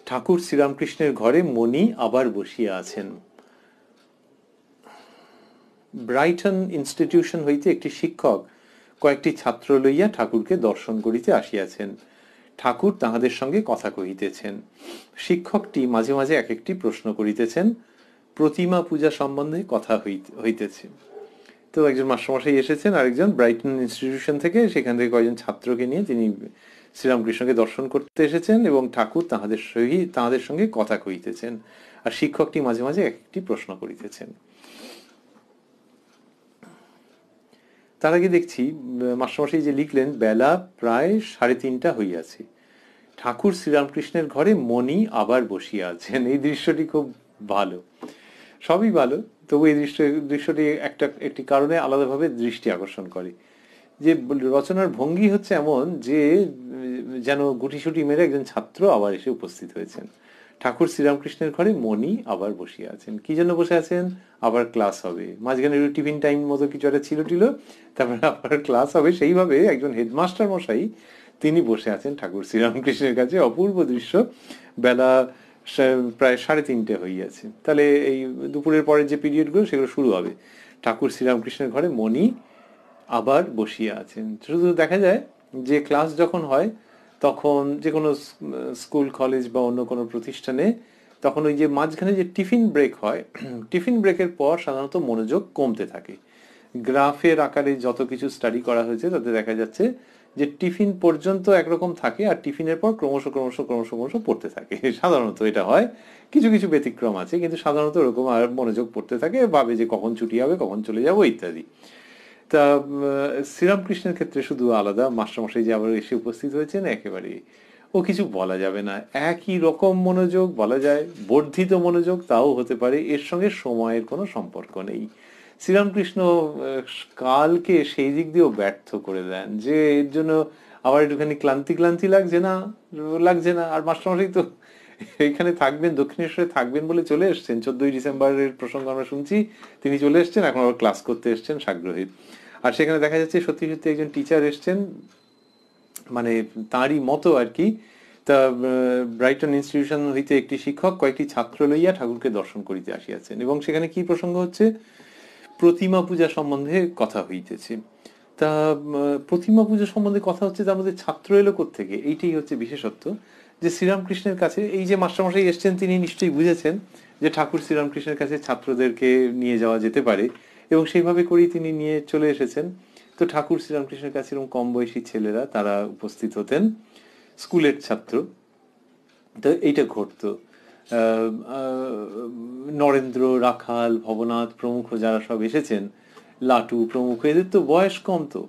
ঠাকুর শ্রীরামকৃষ্ণের ঘরে মণি আবার বসিয়া আছেন। ব্রাইটন ইনস্টিটিউশন হইতে একটি শিক্ষক কয়েকটি ছাত্র লইয়া ঠাকুরকে দর্শন করিতে আসিয়াছেন। ঠাকুর তাহাদের সঙ্গে কথা কহিতেছেন। শিক্ষকটি মাঝে মাঝে এক একটি প্রশ্ন করিতেছেন। প্রতিমা পূজা সম্বন্ধে কথা হইতেছে। তো একজন মাস্টারমশাই এসেছেন, আরেকজন ব্রাইটন ইনস্টিটিউশন থেকে, সেখান থেকে কয়েকজন ছাত্রকে নিয়ে তিনি শ্রীরামকৃষ্ণকে দর্শন করতে এসেছেন এবং ঠাকুর তাহাদের সঙ্গে কথা কহিতেছেন, আর শিক্ষকটি মাঝে মাঝে এক একটি প্রশ্ন করিতেছেন। তার আগে দেখছি মাস্টারমশাই যে লিখলেন বেলা প্রায় 3:30 হইয়াছে, ঠাকুর শ্রীরামকৃষ্ণের ঘরে মণি আবার বসিয়া আছেন। এই দৃশ্যটি খুব ভালো, সবই ভালো, তবু এই দৃশ্যটি একটি কারণে আলাদাভাবে দৃষ্টি আকর্ষণ করে, যে রচনার ভঙ্গি হচ্ছে এমন যে যেন গুটিসুটি মেরে একজন ছাত্র আবার এসে উপস্থিত হয়েছেন। ঠাকুর শ্রীরামকৃষ্ণের ঘরে মণি আবার বসিয়া আছেন। কি জন্য বসে আছেন? আবার ক্লাস হবে, মাঝখানে টিফিন টাইম মতো কিছু একটা ছিল, তারপরে আবার ক্লাস হবে। সেইভাবে একজন হেডমাস্টার মশাই তিনি বসে আছেন ঠাকুর শ্রীরামকৃষ্ণের কাছে। অপূর্ব দৃশ্য। বেলা প্রায় 3:30 হইয়াছে। তাহলে এই দুপুরের পরের যে পিরিয়ডগুলো সেগুলো শুরু হবে। ঠাকুর শ্রীরামকৃষ্ণের ঘরে মণি আবার বসিয়া আছেন। শুধু দেখা যায় যে ক্লাস যখন হয় তখন যে কোনো স্কুল কলেজ বা অন্য কোনো প্রতিষ্ঠানে, তখন ওই যে মাঝখানে যে টিফিন ব্রেক হয়, টিফিন ব্রেকের পর সাধারণত মনোযোগ কমতে থাকে। গ্রাফের আকারে যত কিছু স্টাডি করা হয়েছে তাতে দেখা যাচ্ছে যে টিফিন পর্যন্ত একরকম থাকে, আর টিফিনের পর ক্রমশ ক্রমশ ক্রমশ ক্রমশ পড়তে থাকে। সাধারণত এটা হয়, কিছু কিছু ব্যতিক্রম আছে, কিন্তু সাধারণত ওরকম আর মনোযোগ পড়তে থাকে, ভাবে যে কখন ছুটি হবে, কখন চলে যাবো ইত্যাদি। তা শ্রীরামকৃষ্ণের ক্ষেত্রে শুধু আলাদা, মাস্টারমশাই যে আবার এসে উপস্থিত হয়েছেন, একেবারে ও কিছু বলা যাবে না। একই রকম মনোযোগ, বলা যায় বর্ধিত মনোযোগ, তাও হতে পারে, এর সঙ্গে সময়ের কোনো সম্পর্ক নেই। শ্রীরামকৃষ্ণ কালকে সেই দিক দিয়েও ব্যর্থ করে দেন, যে এর জন্য আবার একটুখানি ক্লান্তি ক্লান্তি লাগছে না। আর মাস্টারমশাই তো এইখানে থাকবেন, দক্ষিণেশ্বরে থাকবেন বলে চলে এসছেন। 14ই ডিসেম্বরের প্রসঙ্গ আমরা শুনছি, তিনি চলে এসছেন, এখন আবার ক্লাস করতে এসছেন সাগ্রহে। আর সেখানে দেখা যাচ্ছে সত্যি সত্যি একজন টিচার এসছেন, মানে তাঁরই মতো আর কি। তা ব্রাইটন ইনস্টিটিউশন হইতে একটি শিক্ষক কয়েকটি ছাত্র লইয়া ঠাকুরকে দর্শন করিতে আসিয়াছেন, এবং সেখানে কি প্রসঙ্গ হচ্ছে? প্রতিমা পূজা সম্বন্ধে কথা হইতেছে। তা প্রতিমা পূজা সম্বন্ধে কথা হচ্ছে, তার মধ্যে ছাত্র এলো কোত্থেকে? এইটাই হচ্ছে বিশেষত্ব, যে শ্রীরামকৃষ্ণের কাছে এই যে মাস্টারমশাই এসছেন, তিনি নিশ্চয়ই বুঝেছেন যে ঠাকুর শ্রীরামকৃষ্ণের কাছে ছাত্রদেরকে নিয়ে যাওয়া যেতে পারে, এবং সেইভাবে করেই তিনি নিয়ে চলে এসেছেন। তো ঠাকুর শ্রীরামকৃষ্ণের কাছে এরকম কম বয়সী ছেলেরা তারা উপস্থিত হতেন, স্কুলের ছাত্র। তো এইটা ঘটতো। নরেন্দ্র, রাখাল, ভবনাথ প্রমুখ যারা সব এসেছেন, লাটু প্রমুখ, এদের তো বয়স কম, তো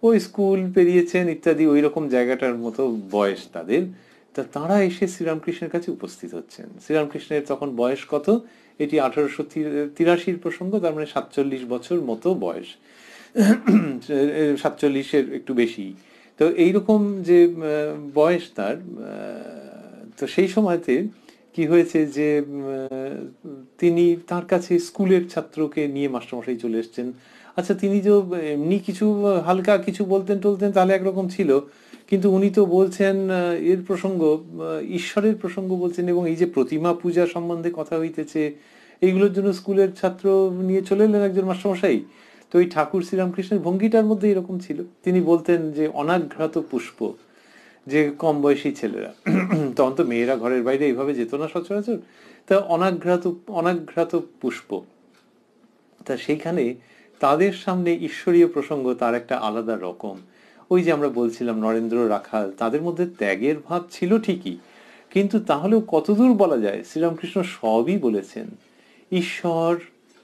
ওই স্কুল পেরিয়েছেন ইত্যাদি, ওই রকম জায়গাটার মতো বয়স তাদের। তা তারা এসে শ্রীরামকৃষ্ণের কাছে উপস্থিত হচ্ছেন। শ্রীরামকৃষ্ণের তখন বয়স কত? এটি 1883 প্রসঙ্গ, তার মানে 47 বছর মতো বয়স, 47-এর একটু বেশি। তো এইরকম যে বয়স তার, তো সেই সময়তে কি হয়েছে যে তিনি তার কাছে স্কুলের ছাত্রকে নিয়ে মাস্টারমশাই চলে এসছেন। আচ্ছা, তিনি যে এমনি কিছু হালকা কিছু বলতেন টলতেন তাহলে একরকম ছিল, কিন্তু উনি তো বলছেন এর প্রসঙ্গ, ঈশ্বরের প্রসঙ্গ বলছেন, এবং এই যে প্রতিমা পূজা সম্বন্ধে কথা হইতেছে, এইগুলোর জন্য স্কুলের ছাত্র নিয়ে চলে এলেন একজন মাস্টারমশাই। তো এই ঠাকুর শ্রীরামকৃষ্ণের ভঙ্গিটার মধ্যে এরকম ছিল। তিনি বলতেন যে অনাঘ্রাত পুষ্প, যে কম বয়সী ছেলেরা, তখন তো মেয়েরা ঘরের বাইরে এইভাবে যেত না সচরাচর, তা অনাঘ্রাত পুষ্প, তা সেইখানে তাদের সামনে ঈশ্বরীয় প্রসঙ্গ তার একটা আলাদা রকম। ওই যে আমরা বলছিলাম নরেন্দ্র, রাখাল, তাদের মধ্যে ত্যাগের ভাব ছিল ঠিকই, কিন্তু তাহলেও কতদূর বলা যায় শ্রীরামকৃষ্ণ সবই বলেছেন। ঈশ্বর,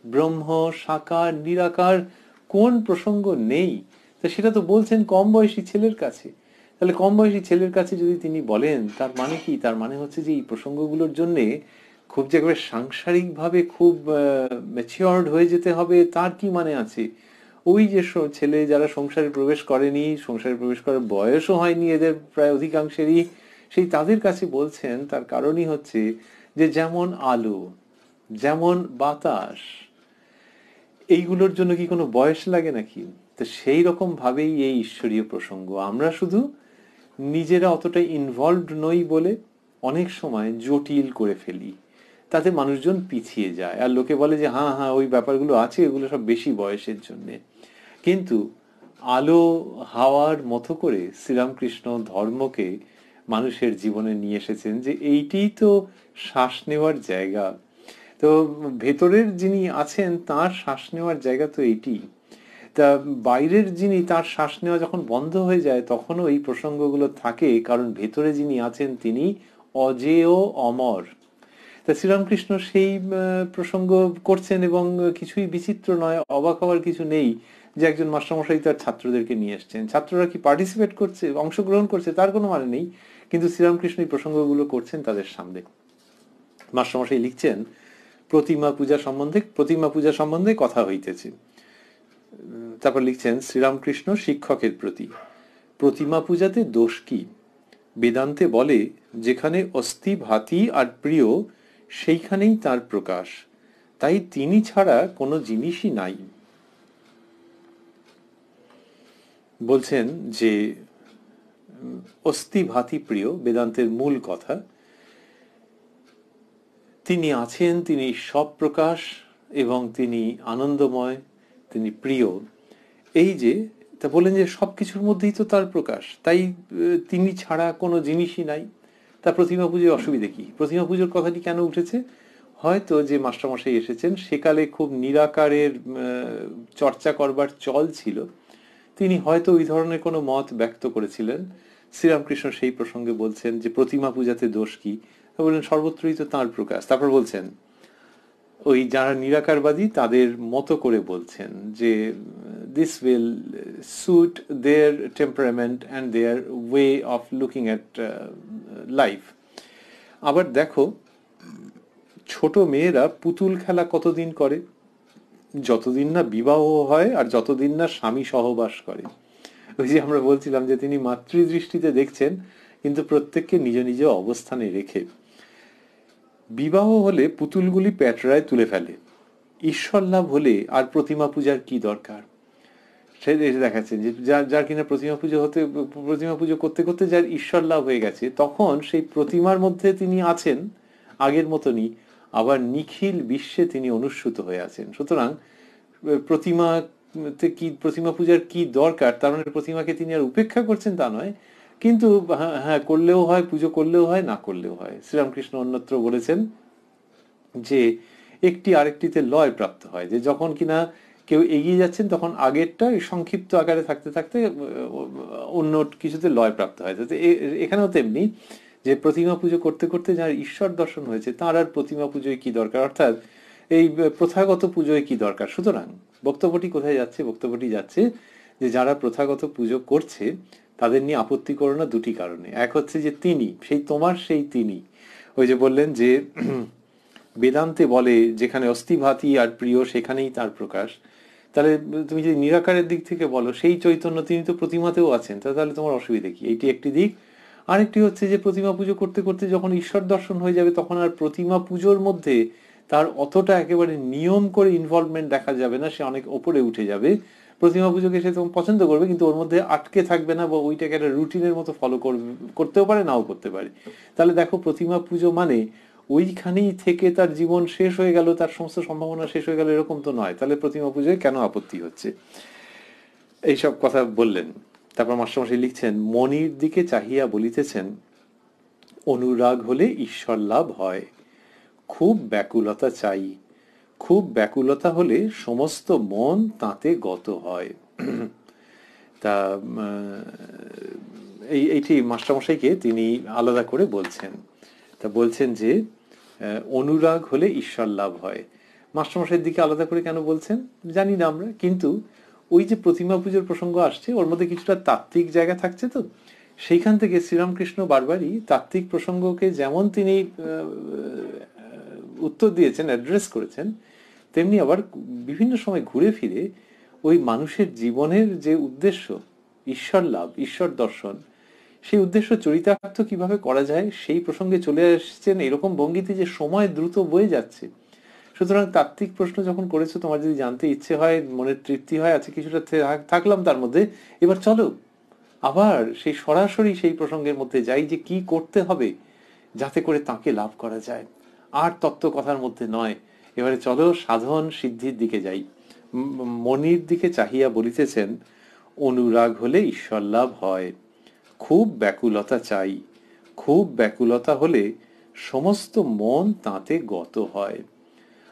ব্রহ্ম, সাকার, নিরাকার, কোন প্রসঙ্গ নেই? তা সেটা তো বলছেন কম বয়সী ছেলের কাছে। তাহলে কম বয়সী ছেলের কাছে যদি তিনি বলেন, তার মানে কি? তার মানে হচ্ছে যে এই প্রসঙ্গগুলোর জন্যে খুব যে একেবারে সাংসারিকভাবে খুব ম্যাচিওরড হয়ে যেতে হবে, তার কি মানে আছে? ওই যে ছেলে যারা সংসারে প্রবেশ করেনি, সংসারে প্রবেশ করার বয়সও হয়নি এদের প্রায় অধিকাংশেরই, সেই তাদের কাছে বলছেন। তার কারণই হচ্ছে যে যেমন আলো, যেমন বাতাস, এইগুলোর জন্য কি কোনো বয়স লাগে নাকি? তো সেই রকম ভাবেই এই ঈশ্বরীয় প্রসঙ্গ, আমরা শুধু নিজেরা অতটা ইনভলভড নই বলে অনেক সময় জটিল করে ফেলি, তাতে মানুষজন পিছিয়ে যায়, আর লোকে বলে যে হ্যাঁ হ্যাঁ ওই ব্যাপারগুলো আছে, এগুলো সব বেশি বয়সের জন্যে। কিন্তু আলো হাওয়ার মতো করে শ্রীরামকৃষ্ণ ধর্মকে মানুষের জীবনে নিয়ে এসেছেন, যে এইটিই তো শ্বাস নেওয়ার জায়গা। তো ভেতরের যিনি আছেন তার শ্বাস নেওয়ার জায়গা তো এইটি। তা বাইরের যিনি, তার শ্বাস নেওয়া যখন বন্ধ হয়ে যায় তখনও এই প্রসঙ্গগুলো থাকে, কারণ ভেতরে যিনি আছেন তিনি অজেয় অমর। তা শ্রীরামকৃষ্ণ সেই প্রসঙ্গ করছেন, এবং কিছুই বিচিত্র নয়, অবাক হওয়ার কিছু নেই যে একজন মাস্টারমশাই তার ছাত্রদেরকে নিয়ে এসছেন। ছাত্ররা কি পার্টিসিপেট করছে, অংশগ্রহণ করছে, তার কোনো মানে নেই, কিন্তু শ্রীরামকৃষ্ণ এই প্রসঙ্গগুলো করছেন তাদের সামনে। মাস্টারমশাই লিখছেন, প্রতিমা পূজা সম্বন্ধে কথা হইতেছে। তারপর লিখছেন, শ্রীরামকৃষ্ণ শিক্ষকের প্রতি, প্রতিমা পূজাতে দোষ কি? বেদান্তে বলে যেখানে অস্থি ভাতি আর প্রিয় সেইখানেই তার প্রকাশ, তাই তিনি ছাড়া কোনো জিনিসই নাই। বলছেন যে অস্থি ভাতি প্রিয় বেদান্তের মূল কথা, তিনি আছেন, তিনি সব প্রকাশ এবং তিনি আনন্দময়, তিনি প্রিয়। এই যে তা বলেন যে সবকিছুর মধ্যেই তো তার প্রকাশ, তাই তিনি ছাড়া কোনো জিনিসই নাই। তা প্রতিমা পুজোয় অসুবিধে কি? প্রতিমা পুজোর কথাটি কেন উঠেছে? হয়তো যে মাস্টারমশাই এসেছেন সেকালে খুব নিরাকারের চর্চা করবার চল ছিল, তিনি হয়তো ওই ধরনের কোনো মত ব্যক্ত করেছিলেন। শ্রীরামকৃষ্ণ সেই প্রসঙ্গে বলছেন যে প্রতিমা পূজাতে দোষ কি? বললেন সর্বত্রই তো তাঁর প্রকাশ। তারপর বলছেন ওই যারা নিরাকারবাদী তাদের মতো করে বলছেন যে this will suit their temperament and their way of looking at life. আবার দেখো, ছোট মেয়েরা পুতুল খেলা কতদিন করে? যতদিন না বিবাহ হয় আর যতদিন না স্বামী সহবাস করে। ওই যে আমরা বলছিলাম যে তিনি মাতৃদৃষ্টিতে দেখছেন, কিন্তু প্রত্যেককে নিজ নিজ অবস্থানে রেখে। বিবাহ হলে পুতুলগুলি প্যাটরায় তুলে ফেলে, ঈশ্বর লাভ হলে আর প্রতিমা পূজার কি দরকার? সে দেখাচ্ছেন যে যার কিনা প্রতিমা পুজো করতে করতে যার ঈশ্বর লাভ হয়ে গেছে, তখন সেই প্রতিমার মধ্যে তিনি আছেন আগের মতনই, আবার নিখিল বিশ্বে তিনি অনুস্যূত হয়ে আছেন। সুতরাং প্রতিমা পূজার কি দরকার? তার মানে প্রতিমাকে তিনি আর উপেক্ষা করছেন তা নয়, কিন্তু হ্যাঁ করলেও হয়, পুজো করলেও হয়, না করলেও হয়। শ্রীরামকৃষ্ণ অন্যত্র বলেছেন যে একটি আরেকটিতে লয় প্রাপ্ত হয়, যে যখন কিনা কেউ এগিয়ে যাচ্ছেন তখন আগেরটা সংক্ষিপ্ত আকারে থাকতে থাকতে অন্য কিছুতে লয় প্রাপ্ত হয়। এখানেও তেমনি, যে প্রতিমা পুজো করতে করতে যার ঈশ্বর দর্শন হয়েছে তার আর প্রতিমা পুজোয় কি দরকার, অর্থাৎ এই প্রথাগত পুজোয় কি দরকার। সুতরাং বক্তব্যটি কোথায় যাচ্ছে? বক্তব্যটি যাচ্ছে যে যারা প্রথাগত পুজো করছে তাদের নিয়ে আপত্তি করো না দুটি কারণে। এক হচ্ছে যে তিনি, সেই তোমার সেই তিনি, ওই যে বললেন যে বেদান্তে বলে যেখানে অস্থিভাতি আর প্রিয় সেখানেই তার প্রকাশ। তাহলে তুমি যদি নিরাকারের দিক থেকে বলো সেই চৈতন্য তিনি তো প্রতিমাতেও আছেন, তাহলে তোমার অসুবিধা কি? এইটি একটি দিক। আরেকটি হচ্ছে যে প্রতিমা পুজো করতে করতে যখন ঈশ্বর দর্শন হয়ে যাবে তখন আর প্রতিমা পুজোর মধ্যে তার অতটা একেবারে নিয়ম করে ইনভলভমেন্ট দেখা যাবে না, সে অনেক ওপরে উঠে যাবে। প্রতিমা পুজোকে সে তখন পছন্দ করবে, কিন্তু ওর মধ্যে আটকে থাকবে না, বা ওইটাকে একটা রুটিনের মতো ফলো করতেও পারে, নাও করতে পারে। তাহলে দেখো, প্রতিমা পুজো মানে ওইখানেই থেকে তার জীবন শেষ হয়ে গেল, তার সমস্ত সম্ভাবনা শেষ হয়ে গেল, এরকম তো নয়। তাহলে প্রতিমা পুজোয় কেন আপত্তি হচ্ছে? এইসব কথা বললেন। তারপর মাস্টারমশাই লিখছেন, মনির দিকে চাহিয়া বলিতেছেন, অনুরাগ হলে ঈশ্বর লাভ হয়, খুব ব্যাকুলতা চাই, খুব ব্যাকুলতা হলে সমস্ত মন তাতে গত হয়। তা এইটি মাস্টারমশাইকে তিনি আলাদা করে বলছেন। তা বলছেন যে অনুরাগ হলে ঈশ্বর লাভ হয়। মাস্টারমশাইয়ের দিকে আলাদা করে কেন বলছেন জানি না আমরা, কিন্তু ওই যে প্রতিমা পুজোর প্রসঙ্গ আসছে ওর মধ্যে কিছুটা তাত্ত্বিক জায়গা থাকছে, তো সেইখান থেকে শ্রীরামকৃষ্ণ বারবারই তাত্ত্বিক প্রসঙ্গকে যেমন তিনি উত্তর দিয়েছেন, অ্যাড্রেস করেছেন, তেমনি আবার বিভিন্ন সময় ঘুরে ফিরে ওই মানুষের জীবনের যে উদ্দেশ্য ঈশ্বর লাভ, ঈশ্বর দর্শন, সেই উদ্দেশ্য চরিতার্থ কিভাবে করা যায় সেই প্রসঙ্গে চলে আসছেন এরকম ভঙ্গিতে যে সময় দ্রুত বয়ে যাচ্ছে, সুতরাং তাত্ত্বিক প্রশ্ন যখন করেছো, তোমার যদি জানতে ইচ্ছে হয়, মনের তৃপ্তি হয়, আছে কিছুটা থাকলাম তার মধ্যে, এবার চলো আবার সেই সরাসরি সেই প্রসঙ্গের মধ্যে যাই যে কি করতে হবে যাতে করে তাকে লাভ করা যায়, আর তত্ত্ব কথার মধ্যে নয়। এবারে চলো সাধন সিদ্ধির দিকে যাই। মনির দিকে চাহিয়া বলিতেছেন, অনুরাগ হলে ঈশ্বর লাভ হয়, খুব ব্যাকুলতা চাই, খুব ব্যাকুলতা হলে সমস্ত মন তাতে গত হয়।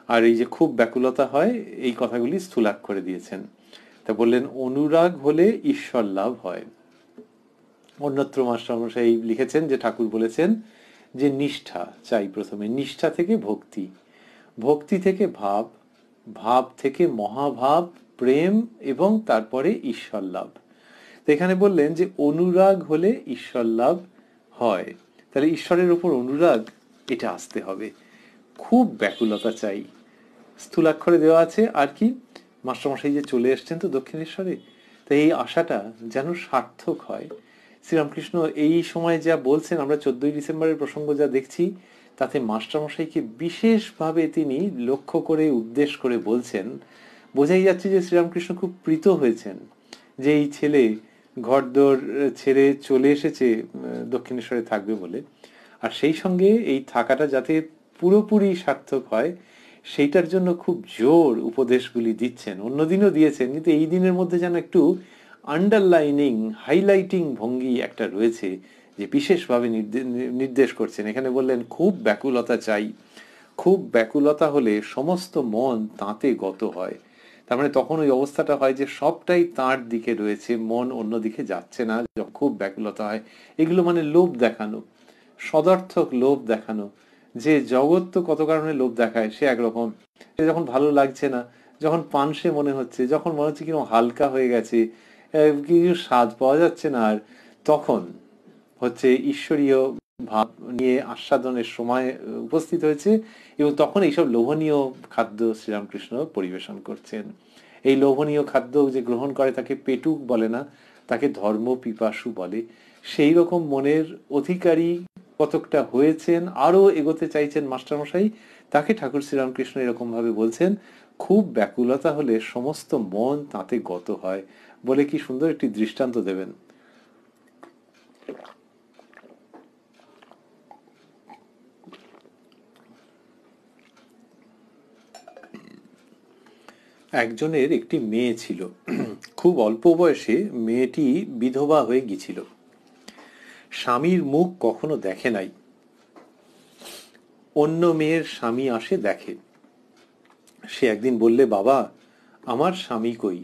আর এই যে খুব ব্যাকুলতা হয়, এই কথাগুলি স্থূলাক্ষরে দিয়েছেন। তা বললেন অনুরাগ হলে ঈশ্বর লাভ হয়। অন্যত্র মাস্টারমশাই লিখেছেন যে ঠাকুর বলেছেন যে নিষ্ঠা চাই, প্রথমে নিষ্ঠা থেকে ভক্তি, ভক্তি থেকে ভাব, ভাব থেকে মহাভাব প্রেম, এবং তারপরে ঈশ্বর লাভ। তো এখানে বললেন যে অনুরাগ হলে ঈশ্বর লাভ হয়, তাহলে ঈশ্বরের উপর অনুরাগ এটা আসতে হবে। খুব ব্যাকুলতা চাই, স্থূলাক্ষরে দেওয়া আছে। আর কি, মাস্টারমশাই যে চলে এসছেন তো দক্ষিণেশ্বরে, তাই এই আশাটা যেন সার্থক হয়। শ্রীরামকৃষ্ণ এই সময় যা বলছেন, আমরা 14ই ডিসেম্বরের প্রসঙ্গ যা দেখছি, তাতে মাস্টারমশাইকে বিশেষভাবে তিনি লক্ষ্য করে উদ্দেশ্য করে বলছেন। বোঝাই যাচ্ছে যে শ্রীরামকৃষ্ণ খুব প্রীত হয়েছেন যে এই ছেলে ঘরদোর ছেড়ে চলে এসেছে দক্ষিণেশ্বরে থাকবে বলে, আর সেই সঙ্গে এই থাকাটা যাতে পুরোপুরি সার্থক হয় সেইটার জন্য খুব জোর উপদেশগুলি দিচ্ছেন। অন্যদিনও দিয়েছেন, কিন্তু এই দিনের মধ্যে যেন একটু আন্ডারলাইনিং হাইলাইটিং ভঙ্গি একটা রয়েছে, যে বিশেষভাবে নির্দেশ করছেন। এখানে বললেন খুব ব্যাকুলতা চাই, খুব ব্যাকুলতা হলে সমস্ত মন তাতে গত হয়। তার মানে তখন ওই অবস্থাটা হয় যে সবটাই তার দিকে রয়েছে, মন অন্যদিকে যাচ্ছে না। যখন খুব ব্যাকুলতা হয়, এগুলো মানে লোভ দেখানো, সদর্থক লোভ দেখানো। যে জগৎ তো কত কারণে লোভ দেখায়, সে একরকম, সে যখন ভালো লাগছে না, যখন পানসে মনে হচ্ছে, যখন মনে হচ্ছে কিরকম হালকা হয়ে গেছে, কিছু স্বাদ পাওয়া যাচ্ছে না, আর তখন হচ্ছে ঈশ্বরীয় ভাব নিয়ে আস্বাদনের সময় উপস্থিত হয়েছে, এবং তখন এইসব লোভনীয় খাদ্য শ্রীরামকৃষ্ণ পরিবেশন করছেন। এই লোভনীয় খাদ্য যে গ্রহণ করে তাকে পেটুক বলে না, তাকে ধর্ম পিপাসু বলে। সেই রকম মনের অধিকারী কতকটা হয়েছেন, আরো এগোতে চাইছেন মাস্টারমশাই, তাকে ঠাকুর শ্রীরামকৃষ্ণ এরকম ভাবে বলছেন খুব ব্যাকুলতা হলে সমস্ত মন তাতে গত হয় বলে। কি সুন্দর একটি দৃষ্টান্ত দেবেন। একজনের একটি মেয়ে ছিল, খুব অল্প বয়সে মেয়েটি বিধবা হয়ে গিয়েছিল, স্বামীর মুখ কখনো দেখে নাই। অন্য মেয়ের স্বামী আসে দেখে। সে একদিন বললে, বাবা আমার স্বামী কই?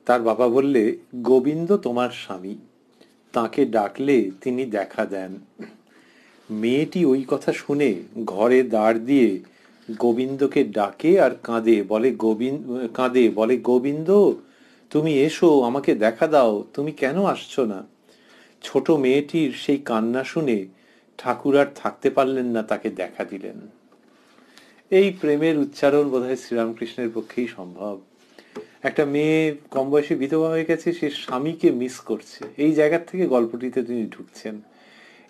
তার বাবা বললে, গোবিন্দ তোমার স্বামী, তাকে ডাকলে তিনি দেখা দেন। মেয়েটি ওই কথা শুনে ঘরে দাঁড় দিয়ে গোবিন্দকে ডাকে আর কাঁদে বলে, গোবিন্দ তুমি এসো, আমাকে দেখা দাও, তুমি কেন আসছো না? ছোট মেয়েটির সেই কান্না শুনে ঠাকুর আর থাকতে পারলেন না, তাকে দেখা দিলেন। এই প্রেমের উচ্চারণ বোধহয় শ্রীরামকৃষ্ণের পক্ষেই সম্ভব। একটা মেয়ে কম বয়সে বিধবা হয়ে গেছে, সে স্বামীকে মিস করছে, এই জায়গার থেকে গল্পটিতে তিনি ঢুকছেন।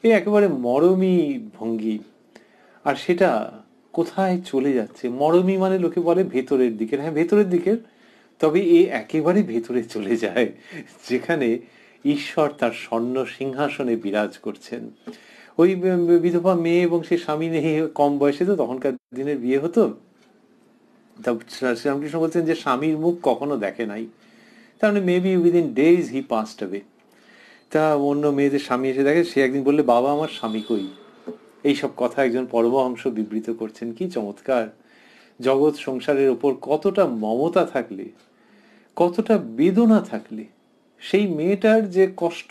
এই একেবারে মরমী ভঙ্গি, আর সেটা কোথায় চলে যাচ্ছে? মরমী মানে লোকে বলে ভেতরের দিকের, হ্যাঁ ভেতরের দিকের, তবে এ একেবারে ভেতরে চলে যায়, যেখানে ঈশ্বর তার স্বর্ণ সিংহাসনে বিরাজ করছেন। ওই বিধবা মেয়ে এবং সে স্বামী নেই, কম বয়সে তো তখনকার দিনের বিয়ে হতো। তা শ্রীরামকৃষ্ণ বলছেন যে স্বামীর মুখ কখনো দেখে নাই, তার মানে মেবি উইদিন ডেজ হি পাস্ট অ্যাওয়ে। তা অন্য মেয়েদের স্বামী এসে দেখে, সে একদিন বললে, বাবা আমার স্বামী কই? এইসব কথা একজন পরমহংস বিবৃত করছেন। কি চমৎকার! জগৎ সংসারের ওপর কতটা মমতা থাকলে, কতটা বেদনা থাকলে, সেই মেয়েটার যে কষ্ট,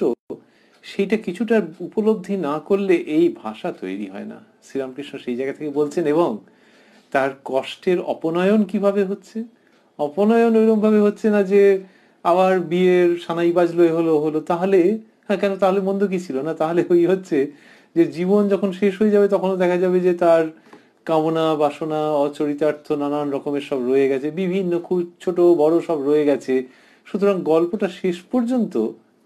সেইটা কিছুটা উপলব্ধি না করলে এই ভাষা তৈরি হয় না। শ্রীরামকৃষ্ণ সেই জায়গা থেকে বলছেন, এবং তার কষ্টের অপনয়ন কিভাবে হচ্ছে? অপনয়ন ওইরকম ভাবে হচ্ছে না যে আবার বিয়ের সানাই বাজলো, হলো তাহলে, হ্যাঁ কেন, তাহলে মন্দ কি ছিল? না, তাহলে ওই হচ্ছে যে জীবন যখন শেষ হয়ে যাবে তখনও দেখা যাবে যে তার কামনা বাসনা অচরিতার্থ নানান রকমের সব রয়ে গেছে, বিভিন্ন খুব ছোট বড় সব রয়ে গেছে। সুতরাং গল্পটা শেষ পর্যন্ত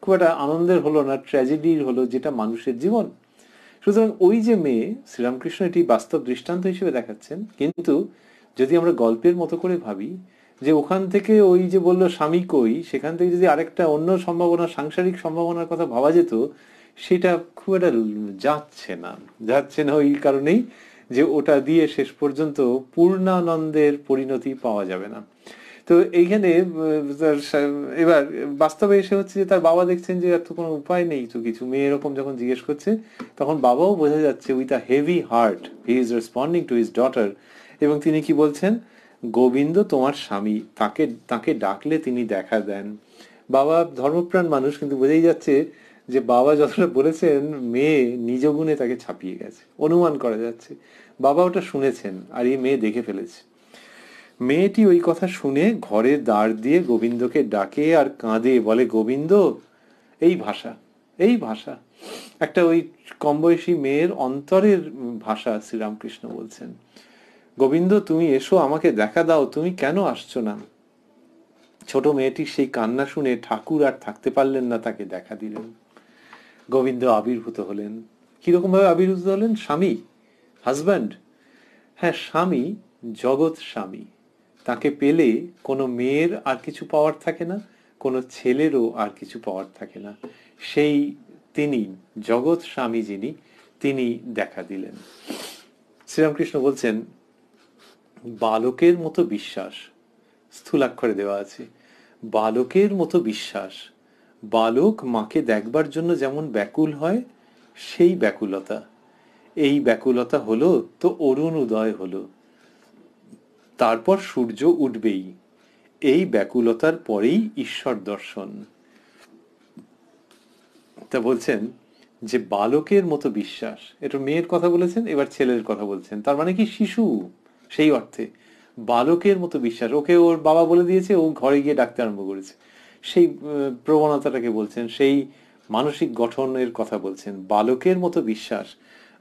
খুব একটা আনন্দের হলো না, ট্র্যাজেডির হলো, যেটা মানুষের জীবন। সুতরাং ওই যে মেয়ে, শ্রীরামকৃষ্ণ এটি বাস্তব দৃষ্টান্ত হিসেবে দেখাচ্ছেন। কিন্তু যদি আমরা গল্পের মতো করে ভাবি যে ওখান থেকে ওই যে বললো স্বামী কই, সেখান থেকে যদি আরেকটা অন্য সম্ভাবনা, সাংসারিক সম্ভাবনার কথা ভাবা যেত, সেটা খুব একটা যাচ্ছে না ওই কারণেই যে ওটা দিয়ে শেষ পর্যন্ত পূর্ণানন্দের পরিণতি পাওয়া যাবে না। তো এইখানে এবার বাস্তবে এসে হচ্ছে যে তার বাবা দেখছেন যে এত কোনো উপায় নেই তো কিছু, মেয়ে এরকম যখন জিজ্ঞেস করছে তখন বাবাও বোঝা যাচ্ছে with a heavy heart he is responding to his daughter. এবং তিনি কি বলছেন, গোবিন্দ তোমার স্বামী, তাকে তাকে ডাকলে তিনি দেখা দেন। বাবা ধর্মপ্রাণ মানুষ, কিন্তু বোঝাই যাচ্ছে যে বাবা যতটা বলেছেন মেয়ে নিজ গুণে তাকে ছাপিয়ে গেছে, অনুমান করা যাচ্ছে বাবা ওটা শুনেছেন আর এই মেয়ে দেখে ফেলেছে। মেয়েটি ওই কথা শুনে ঘরের দ্বার দিয়ে গোবিন্দকে ডাকে আর কাঁদে, বলে গোবিন্দ। এই ভাষা, এই ভাষা একটা ওই কম বয়সী মেয়ের অন্তরের ভাষা শ্রীরামকৃষ্ণ বলছেন, গোবিন্দ তুমি এসো, আমাকে দেখা দাও, তুমি কেন আসছো না? ছোট মেয়েটির সেই কান্না শুনে ঠাকুর আর থাকতে পারলেন না, তাকে দেখা দিলেন। গোবিন্দ আবির্ভূত হলেন। কিরকম ভাবে আবির্ভূত হলেন? স্বামী, হাজব্যান্ড। হ্যাঁ, স্বামী, জগৎ স্বামী। তাকে পেলে কোনো মেয়ের আর কিছু পাওয়ার থাকে না, কোনো ছেলেরও আর কিছু পাওয়ার থাকে না। সেই তিনি জগৎ স্বামী যিনি, তিনি দেখা দিলেন। শ্রীরামকৃষ্ণ বলছেন বালকের মতো বিশ্বাস, স্থূলাক্ষরে দেওয়া আছে, বালকের মতো বিশ্বাস। বালক মাকে দেখবার জন্য যেমন ব্যাকুল হয়, সেই ব্যাকুলতা, এই ব্যাকুলতা হলো তো অরুণ উদয় হলো, তারপর সূর্য উঠবেই। এই ব্যাকুলতার পরেই ঈশ্বর দর্শন। তা বলছেন যে বালকের মতো বিশ্বাস, এটা মেয়ের কথা বলেছেন, এবার ছেলের কথা বলছেন। তার মানে কি শিশু, সেই অর্থে বালকের মতো বিশ্বাস। ওকে ওর বাবা বলে দিয়েছে, ও ঘরে গিয়ে ডাকতে আরম্ভ করেছে, সেই প্রবণতাটাকে বলছেন, সেই মানসিক গঠনের কথা বলছেন। বালকের মতো বিশ্বাস,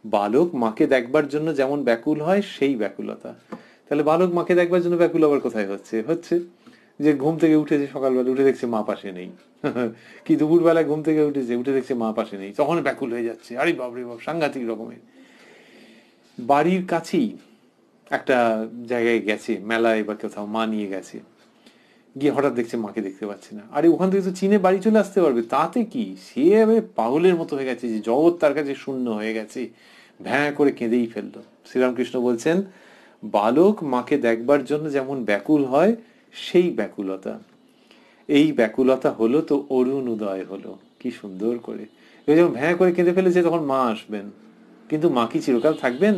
বালক মাকে দেখবার জন্য যেমন ব্যাকুল হয়, সেই ব্যাকুলতা। তাহলে বালক মাকে দেখবার জন্য ব্যাকুল আবার কোথায় হচ্ছে যে ঘুম থেকে উঠেছে, সকালবেলা উঠে দেখছে মা পাশে নেই, কি দুপুরবেলায় ঘুম থেকে উঠে দেখছে মা পাশে নেই, তখন ব্যাকুল হয়ে যাচ্ছে, আরে বাপরে বাপ, সাংঘাতিক রকমের। বাড়ির কাছেই একটা জায়গায় গেছে, মেলায় বা কোথাও মা নিয়ে গেছে, গিয়ে হঠাৎ দেখছে মাকে দেখতে পাচ্ছে না। আরে ওখান থেকে তো চিনে বাড়ি চলে আসতে পারবে, তাতে কি, সে পাগলের মতো হয়ে গেছে, যে জগৎ তার কাছে শূন্য হয়ে গেছে, ভ্যাঁ করে কেঁদেই ফেললো। শ্রীরামকৃষ্ণ বলছেন বালক মাকে দেখবার জন্য যেমন ব্যাকুল হয়, সেই ব্যাকুলতা, এই ব্যাকুলতা হলো তো অরুণ উদয় হলো। কি সুন্দর করে, যখন ভ্যাঁ করে কেঁদে ফেলেছে তখন মা আসবেন, কিন্তু মা কি চিরকাল থাকবেন?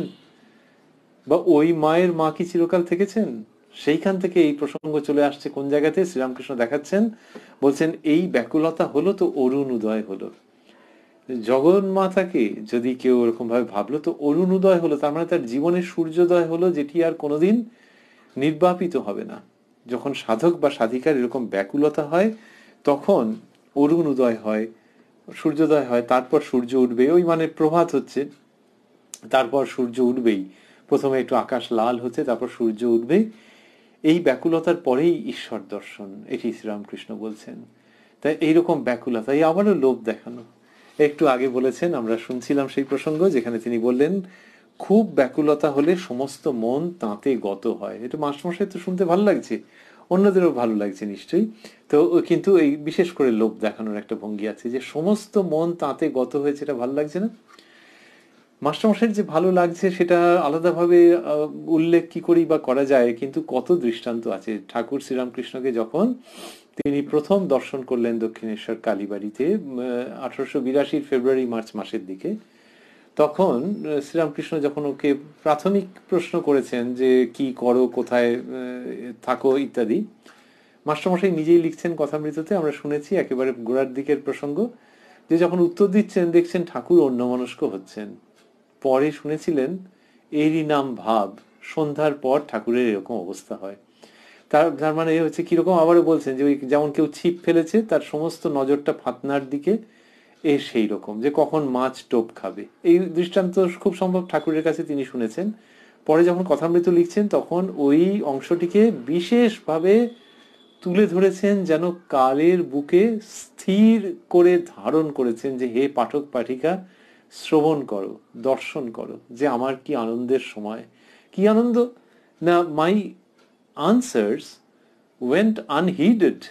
বা ওই মায়ের মা কি চিরকাল থেকেছেন? সেইখান থেকে এই প্রসঙ্গ চলে আসছে কোন জায়গাতে? শ্রীরামকৃষ্ণ দেখাচ্ছেন, বলছেন এই ব্যাকুলতা হলো তো অরুণ উদয় হলো। জগন্মাতাকে যদি কেউ এরকম ভাবে ভাবলো তো অরুণ উদয় হলো, তার মানে তার জীবনের সূর্যোদয় হলো, যেটি আর কোনোদিন নির্বাপিত হবে না। যখন সাধক বা সাধিকার এরকম ব্যাকুলতা হয়, তখন অরুণ উদয় হয়, সূর্যোদয় হয়, তারপর সূর্য উঠবে, ওই মানে প্রভাত হচ্ছে, তারপর সূর্য উঠবেই। প্রথমে একটু আকাশ লাল হচ্ছে, তারপর সূর্য উঠবে। এই ব্যাকুলতার পরেই ঈশ্বর দর্শন, এটি শ্রীরামকৃষ্ণ বলছেন। তাই এইরকম ব্যাকুলতা, এই আবারও লোভ দেখানো। একটু আগে বলেছেন, আমরা শুনছিলাম সেই প্রসঙ্গ, যেখানে তিনি বললেন খুব ব্যাকুলতা হলে সমস্ত মন তাঁতে গত হয়। এটা মাস্টারমশাই তো শুনতে ভালো লাগছে, অন্যদেরও ভালো লাগছে নিশ্চয়ই। তো কিন্তু এই বিশেষ করে লোভ দেখানোর একটা ভঙ্গি আছে, যে সমস্ত মন তাঁতে গত হয়েছে, এটা ভালো লাগছে না? মাস্টারমশাইয়ের যে ভালো লাগছে সেটা আলাদাভাবে উল্লেখ কি করি বা করা যায়, কিন্তু কত দৃষ্টান্ত আছে। ঠাকুর শ্রীরামকৃষ্ণকে যখন তিনি প্রথম দর্শন করলেন দক্ষিণেশ্বর কালীবাড়িতে 1882 ফেব্রুয়ারি মার্চ মাসের দিকে, তখন শ্রীরামকৃষ্ণ যখন ওকে প্রাথমিক প্রশ্ন করেছেন যে কি করো, কোথায় থাকো ইত্যাদি, মাস্টারমশাই নিজেই লিখছেন কথামৃততে, আমরা শুনেছি একেবারে গোড়ার দিকের প্রসঙ্গ, যে যখন উত্তর দিচ্ছেন দেখছেন ঠাকুর অন্যমনস্ক হচ্ছেন। পরে শুনেছিলেন এরই নাম ভাব, সন্ধ্যার পর ঠাকুরের এরকম অবস্থা হয়। তার মানে হচ্ছে কিরকম, আবারও বলছেন যে ওই যেমন কেউ ছিপ ফেলেছে, তার সমস্ত নজরটা ফাতনার দিকে, সেই রকম যে কখন মাছ টোপ খাবে। এই দৃষ্টান্ত খুব সম্ভব ঠাকুরের কাছে তিনি শুনেছেন। পরে যখন কথামৃত লিখছেন তখন ওই অংশটিকে বিশেষভাবে তুলে ধরেছেন, যেন কালের বুকে স্থির করে ধারণ করেছেন, যে হে পাঠক পাঠিকা, শ্রবণ করো, দর্শন করো, যে আমার কি আনন্দের সময়, কি আনন্দ না। মাই আনসার্স ওয়েন্ট আনহিডেড।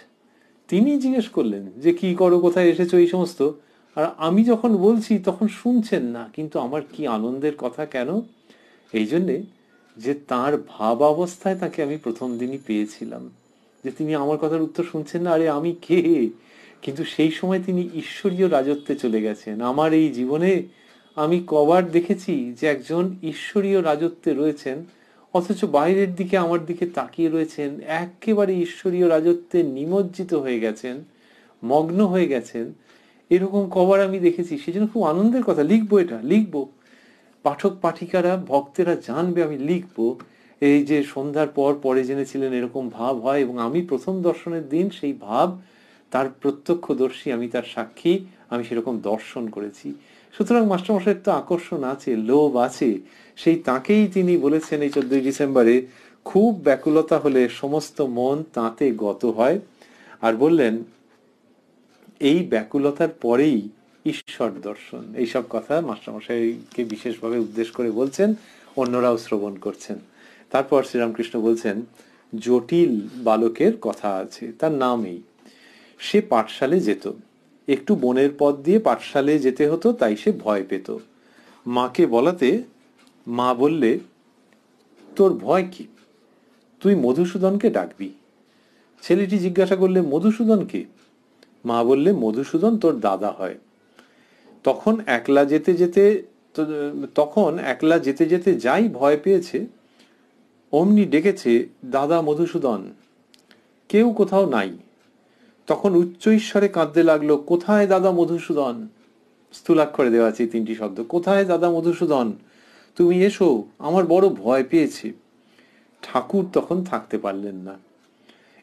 তিনি জিজ্ঞেস করলেন যে কি করো, কোথায় এসেছো, এই সমস্ত, আর আমি যখন বলছি তখন শুনছেন না। কিন্তু আমার কি আনন্দের কথা, কেন? এই জন্যে যে তার ভাব অবস্থায় তাকে আমি প্রথম দিনই পেয়েছিলাম, যে তিনি আমার কথার উত্তর শুনছেন না, আরে আমি কে? কিন্তু সেই সময় তিনি ঈশ্বরীয় রাজত্বে চলে গেছেন। আমার এই জীবনে আমি কবার দেখেছি যে একজন ঈশ্বরীয় রাজত্বে রয়েছেন, অথচ বাইরের দিকে আমার দিকে তাকিয়ে রয়েছেন, একেবারে ঈশ্বরীয় রাজত্বে নিমজ্জিত হয়ে গেছেন, মগ্ন হয়ে গেছেন। এরকম কবার আমি দেখেছি। সেজন্য খুব আনন্দের কথা, লিখবো, এটা লিখবো, পাঠক পাঠিকারা ভক্তেরা জানবে আমি লিখবো। এই যে সন্ধ্যার পর পরে জেনেছিলেন এরকম ভাব হয়, এবং আমি প্রথম দর্শনের দিন সেই ভাব, তার প্রত্যক্ষদর্শী, আমি তার সাক্ষী, আমি সেরকম দর্শন করেছি। সুতরাং মাস্টারমশাইয়ের তো আকর্ষণ আছে, লোভ আছে। সেই তাকেই তিনি বলেছেন এই 14ই ডিসেম্বরে, খুব ব্যাকুলতা হলে সমস্ত মন তাতে গত হয়। আর বললেন এই ব্যাকুলতার পরেই ঈশ্বর দর্শন। এইসব কথা মাস্টারমশাইকে বিশেষভাবে উদ্দেশ্য করে বলছেন, অন্যরাও শ্রবণ করছেন। তারপর শ্রীরামকৃষ্ণ বলছেন, জটিল বালকের কথা আছে, তার নামেই। সে পাঠশালে যেত, একটু বনের পথ দিয়ে পাঠশালে যেতে হতো, তাই সে ভয় পেত। মাকে বলাতে মা বললে, তোর ভয় কি, তুই মধুসূদনকে ডাকবি। ছেলেটি জিজ্ঞাসা করলে, মধুসূদন কে? মা বললে, মধুসূদন তোর দাদা হয়। তখন একলা যেতে যেতে যাই ভয় পেয়েছে, অমনি ডেকেছে, দাদা মধুসূদন। কেউ কোথাও নাই। তখন উচ্চ ঈশ্বরে কাঁদতে লাগলো, কোথায় দাদা মধুসূদন? স্থূলাক্ষরে দেওয়া আছে 3টি শব্দ, কোথায় দাদা মধুসূদন, তুমি এসো, আমার বড় ভয় পেয়েছে। ঠাকুর তখন থাকতে পারলেন না,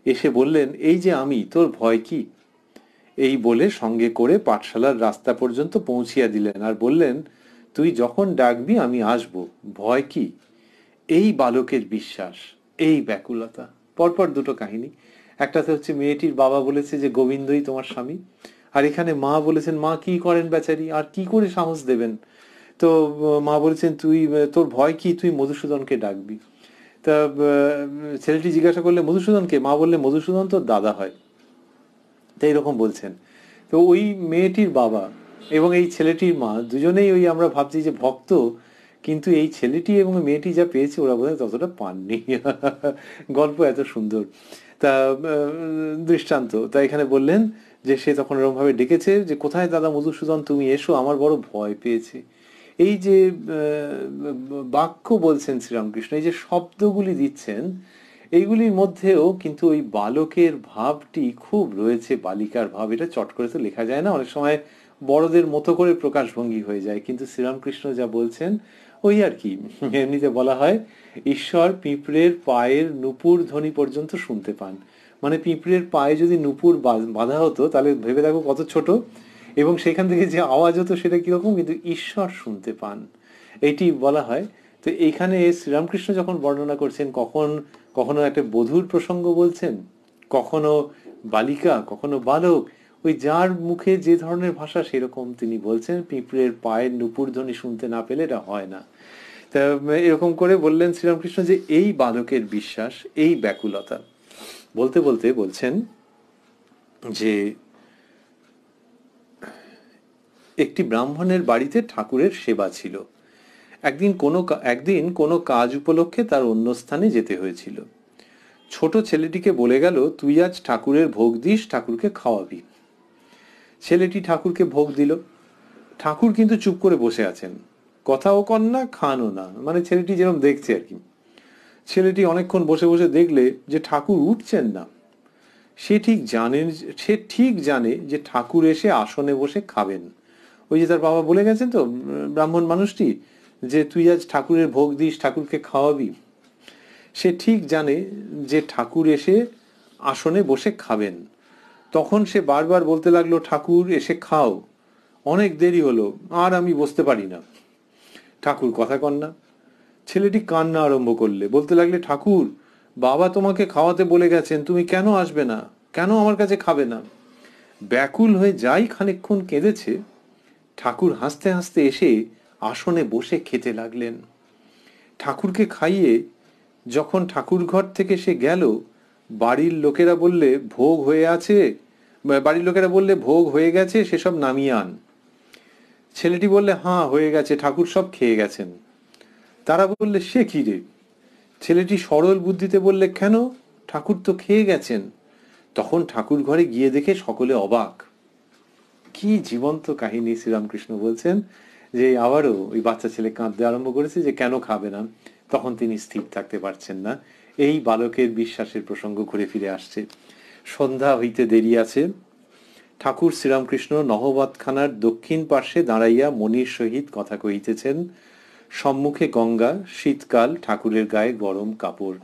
এসে বললেন, এই যে আমি, তোর ভয় কি? এই বলে সঙ্গে করে পাঠশালার রাস্তা পর্যন্ত পৌঁছিয়া দিলেন, আর বললেন, তুই যখন ডাকবি আমি আসব, ভয় কি? এই বালকের বিশ্বাস, এই ব্যাকুলতা। পরপর দুটো কাহিনী। একটাতে হচ্ছে মেয়েটির বাবা বলেছে যে গোবিন্দই তোমার স্বামী, আর এখানে মা বলেছেন, মা কি করেন বেচারি, আর কি করে সাহস দেবেন। তো মা বলেছেন, তোর ভয় কি, তুই মধুসূদনকে ডাকবি। তা ছেলেটি জিজ্ঞাসা করলে, মধুসূদনকে? মা বললে, মধুসূদন তোর দাদা হয়। তাই এরকম বলছেন। তো ওই মেয়েটির বাবা এবং এই ছেলেটির মা দুজনেই ওই আমরা ভাবছি যে ভক্ত, কিন্তু এই ছেলেটি এবং মেয়েটি যা পেয়েছে ওরা বোধহয় ততটা পাননি। গল্প এত সুন্দর। তা দৃষ্টান্ত, তা এখানে বললেন যে সে তখন এরকম ভাবে ডেকেছে যে, কোথায় দাদা মধুসূদন, তুমি এসো, আমার বড় ভয় পেয়েছে। এই যে বাক্য বলছেন শ্রীরামকৃষ্ণ, এই যে শব্দগুলি দিচ্ছেন, এইগুলির মধ্যেও কিন্তু ওই বালকের ভাবটি খুব রয়েছে, বালিকার ভাব। এটা চট করে তো লেখা যায় না, অনেক সময় বড়দের মতো করে প্রকাশভঙ্গি হয়ে যায়, কিন্তু শ্রীরামকৃষ্ণ যা বলছেন ওই আর কি। এমনিতে বলা হয়, ঈশ্বর পিঁপড়ের পায়ের নুপুর ধ্বনি পর্যন্ত শুনতে পান। মানে পিঁপড়ের পায়ে যদি নুপুর বাঁধা হতো, তাহলে ভেবে দেখো কত ছোট, এবং সেখান থেকে যে আওয়াজ হতো সেটা কিরকম, কিন্তু ঈশ্বর শুনতে পান, এইটি বলা হয়। তো এইখানে শ্রীরামকৃষ্ণ যখন বর্ণনা করছেন, কখনো একটা বধূর প্রসঙ্গ বলছেন, কখনো বালিকা, কখনো বালক, ওই যার মুখে যে ধরনের ভাষা সেরকম তিনি বলছেন। পিঁপড়ের পায়ের নুপুর ধ্বনি শুনতে না পেলে এটা হয় না। তা এরকম করে বললেন শ্রীরামকৃষ্ণ যে এই বালকের বিশ্বাস, এই ব্যাকুলতা। বলতে বলতে বলছেন যে একটি ব্রাহ্মণের বাড়িতে ঠাকুরের সেবা ছিল। একদিন কোনো কাজ উপলক্ষে তার অন্য স্থানে যেতে হয়েছিল। ছোট ছেলেটিকে বলে গেল, তুই আজ ঠাকুরের ভোগ দিস, ঠাকুরকে খাওয়াবি। ছেলেটি ঠাকুরকে ভোগ দিল। ঠাকুর কিন্তু চুপ করে বসে আছেন, কথাও কন না, খানও না, মানে ছেলেটি যেরকম দেখছে আর কি। ছেলেটি অনেকক্ষণ বসে বসে দেখলে যে ঠাকুর উঠছেন না। সে ঠিক জানে যে ঠাকুর এসে আসনে বসে খাবেন। ওই যে তার বাবা বলে গেছেন তো, ব্রাহ্মণ মানুষটি, যে তুই আজ ঠাকুরের ভোগ দিস, ঠাকুরকে খাওয়াবি। সে ঠিক জানে যে ঠাকুর এসে আসনে বসে খাবেন। তখন সে বারবার বলতে লাগলো, ঠাকুর এসে খাও, অনেক দেরি হলো, আর আমি বসতে পারি না। ঠাকুর কথা কন না। ছেলেটি কান্না আরম্ভ করলে, বলতে লাগলে, ঠাকুর, বাবা তোমাকে খাওয়াতে বলে গেছেন, তুমি কেন আসবে না, কেন আমার কাছে খাবে না? ব্যাকুল হয়ে যাই খানিকক্ষণ কেঁদেছে, ঠাকুর হাসতে হাসতে এসে আসনে বসে খেতে লাগলেন। ঠাকুরকে খাইয়ে যখন ঠাকুর ঘর থেকে সে গেল, বাড়ির লোকেরা বললে ভোগ হয়ে আছে, বাড়ির লোকেরা বললে ভোগ হয়ে গেছে, সেসব নামিয়ে আন। ছেলেটি বললে হাঁ হয়ে গেছে, ঠাকুর সব খেয়ে গেছেন। তারা বললে সে কি রে? ছেলেটি সরল বুদ্ধিতে বললে কেন, ঠাকুর তো খেয়ে গেছেন। তখন ঠাকুর ঘরে গিয়ে দেখে সকলে অবাক। কি জীবন্ত কাহিনী! শ্রীরামকৃষ্ণ বলছেন যে আবারও ওই বাচ্চা ছেলে কাঁদতে আরম্ভ করেছে যে কেন খাবে না। তখন তিনি স্থির থাকতে পারছেন না। এই বালকের বিশ্বাসের প্রসঙ্গ ঘুরে ফিরে আসছে। সন্ধ্যা হইতে দেরি আছে। ঠাকুর শ্রীরামকৃষ্ণ নহবতখানার দক্ষিণ পার্শ্বে দাঁড়াইয়া মনির সহিত কথা কহিতেছেন। সম্মুখে গঙ্গা, শীতকাল, ঠাকুরের গায়ে গরম কাপড়।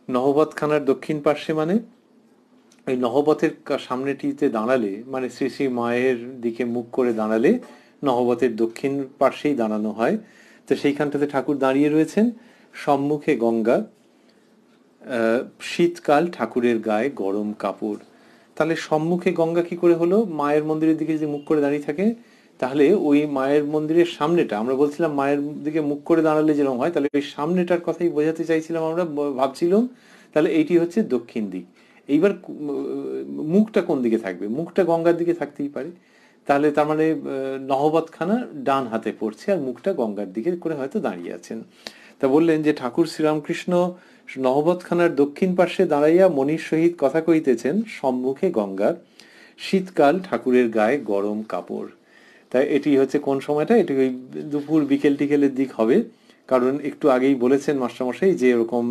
নহবতখানার দক্ষিণ পার্শ্বে মানে এই নহবতের সামনেটিতে দাঁড়ালে, মানে শ্রী শ্রী মায়ের দিকে মুখ করে দাঁড়ালে নহবতের দক্ষিণ পার্শ্বেই দাঁড়ানো হয়। তো সেইখানটাতে ঠাকুর দাঁড়িয়ে রয়েছেন। সম্মুখে গঙ্গা, শীতকাল, ঠাকুরের গায়ে গরম কাপড়। তাহলে সম্মুখে গঙ্গা কি করে হলো? মায়ের মন্দিরের দিকে যদি মুখ করে দাঁড়িয়ে থাকে, তাহলে ওই মায়ের মন্দিরের সামনেটা, আমরা বলছিলাম মায়ের দিকে মুখ করে দাঁড়ালে যেরকম হয়, তাহলে ওই সামনেটার কথাই বোঝাতে চাইছিলাম, আমরা ভাবছিলাম। তাহলে এইটি হচ্ছে দক্ষিণ দিক। এইবার মুখটা কোন দিকে থাকবে? মুখটা গঙ্গার দিকে থাকতেই পারে। তাহলে তার মানে নহবতখানা ডান হাতে পড়ছে আর মুখটা গঙ্গার দিকে করে হয়তো দাঁড়িয়ে আছেন। তা বললেন যে ঠাকুর শ্রীরামকৃষ্ণ নহবতখানার দক্ষিণ পার্শ্বে দাঁড়াইয়া মনির সহিত কথা কইতেছেন। সম্মুখে গঙ্গা, শীতকাল, ঠাকুরের গায়ে গরম কাপড়। তাই এটি হচ্ছে কোন সময়টা? এটি ওই দুপুর বিকেল টিকেলের দিক হবে। কারণ একটু আগেই বলেছেন মাস্টারমশাই যে এরকম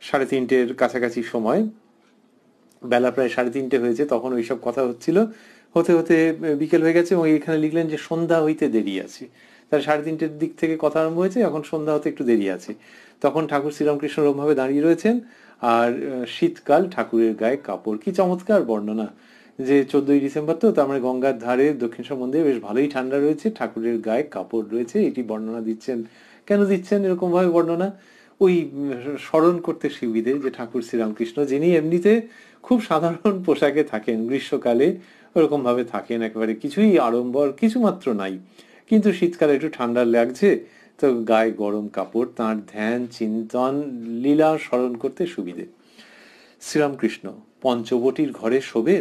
3:30-এর কাছাকাছি সময়, বেলা প্রায় 3:30 হয়েছে, তখন ওইসব কথা হচ্ছিল। হতে হতে বিকেল হয়ে গেছে এবং এখানে লিখলেন যে সন্ধ্যা হইতে দেরি আছে। তাহলে 3:30-এর দিক থেকে কথা আরম্ভ হয়েছে, এখন সন্ধ্যা হতে একটু দেরি আছে। তখন ঠাকুর শ্রীরামকৃষ্ণ ওরকমভাবে দাঁড়িয়ে রয়েছেন। আর শীতকাল, ঠাকুরের গায়ে কাপড়। কি চমৎকার বর্ণনা! যে 14ই ডিসেম্বর, তো তার মানে গঙ্গার ধারে দক্ষিণেশ্বর মন্দিরে বেশ ভালোই ঠান্ডা রয়েছে, ঠাকুরের গায়ে কাপড় রয়েছে, এটি বর্ণনা দিচ্ছেন। কেন দিচ্ছেন এরকম ভাবে বর্ণনা? ওই স্মরণ করতে সুবিধে যে ঠাকুর শ্রীরামকৃষ্ণ, যিনি এমনিতে খুব সাধারণ পোশাকে থাকেন, গ্রীষ্মকালে ওরকম ভাবে থাকেন, একেবারে কিছুই আড়ম্বর কিছুমাত্র নাই, কিন্তু শীতকালে একটু ঠান্ডা লাগছে তো গায়ে গরম কাপড়, তাঁর ধ্যান চিন্তন লীলা স্মরণ করতে সুবিধে। শ্রীরামকৃষ্ণ পঞ্চবটির ঘরে শোবে।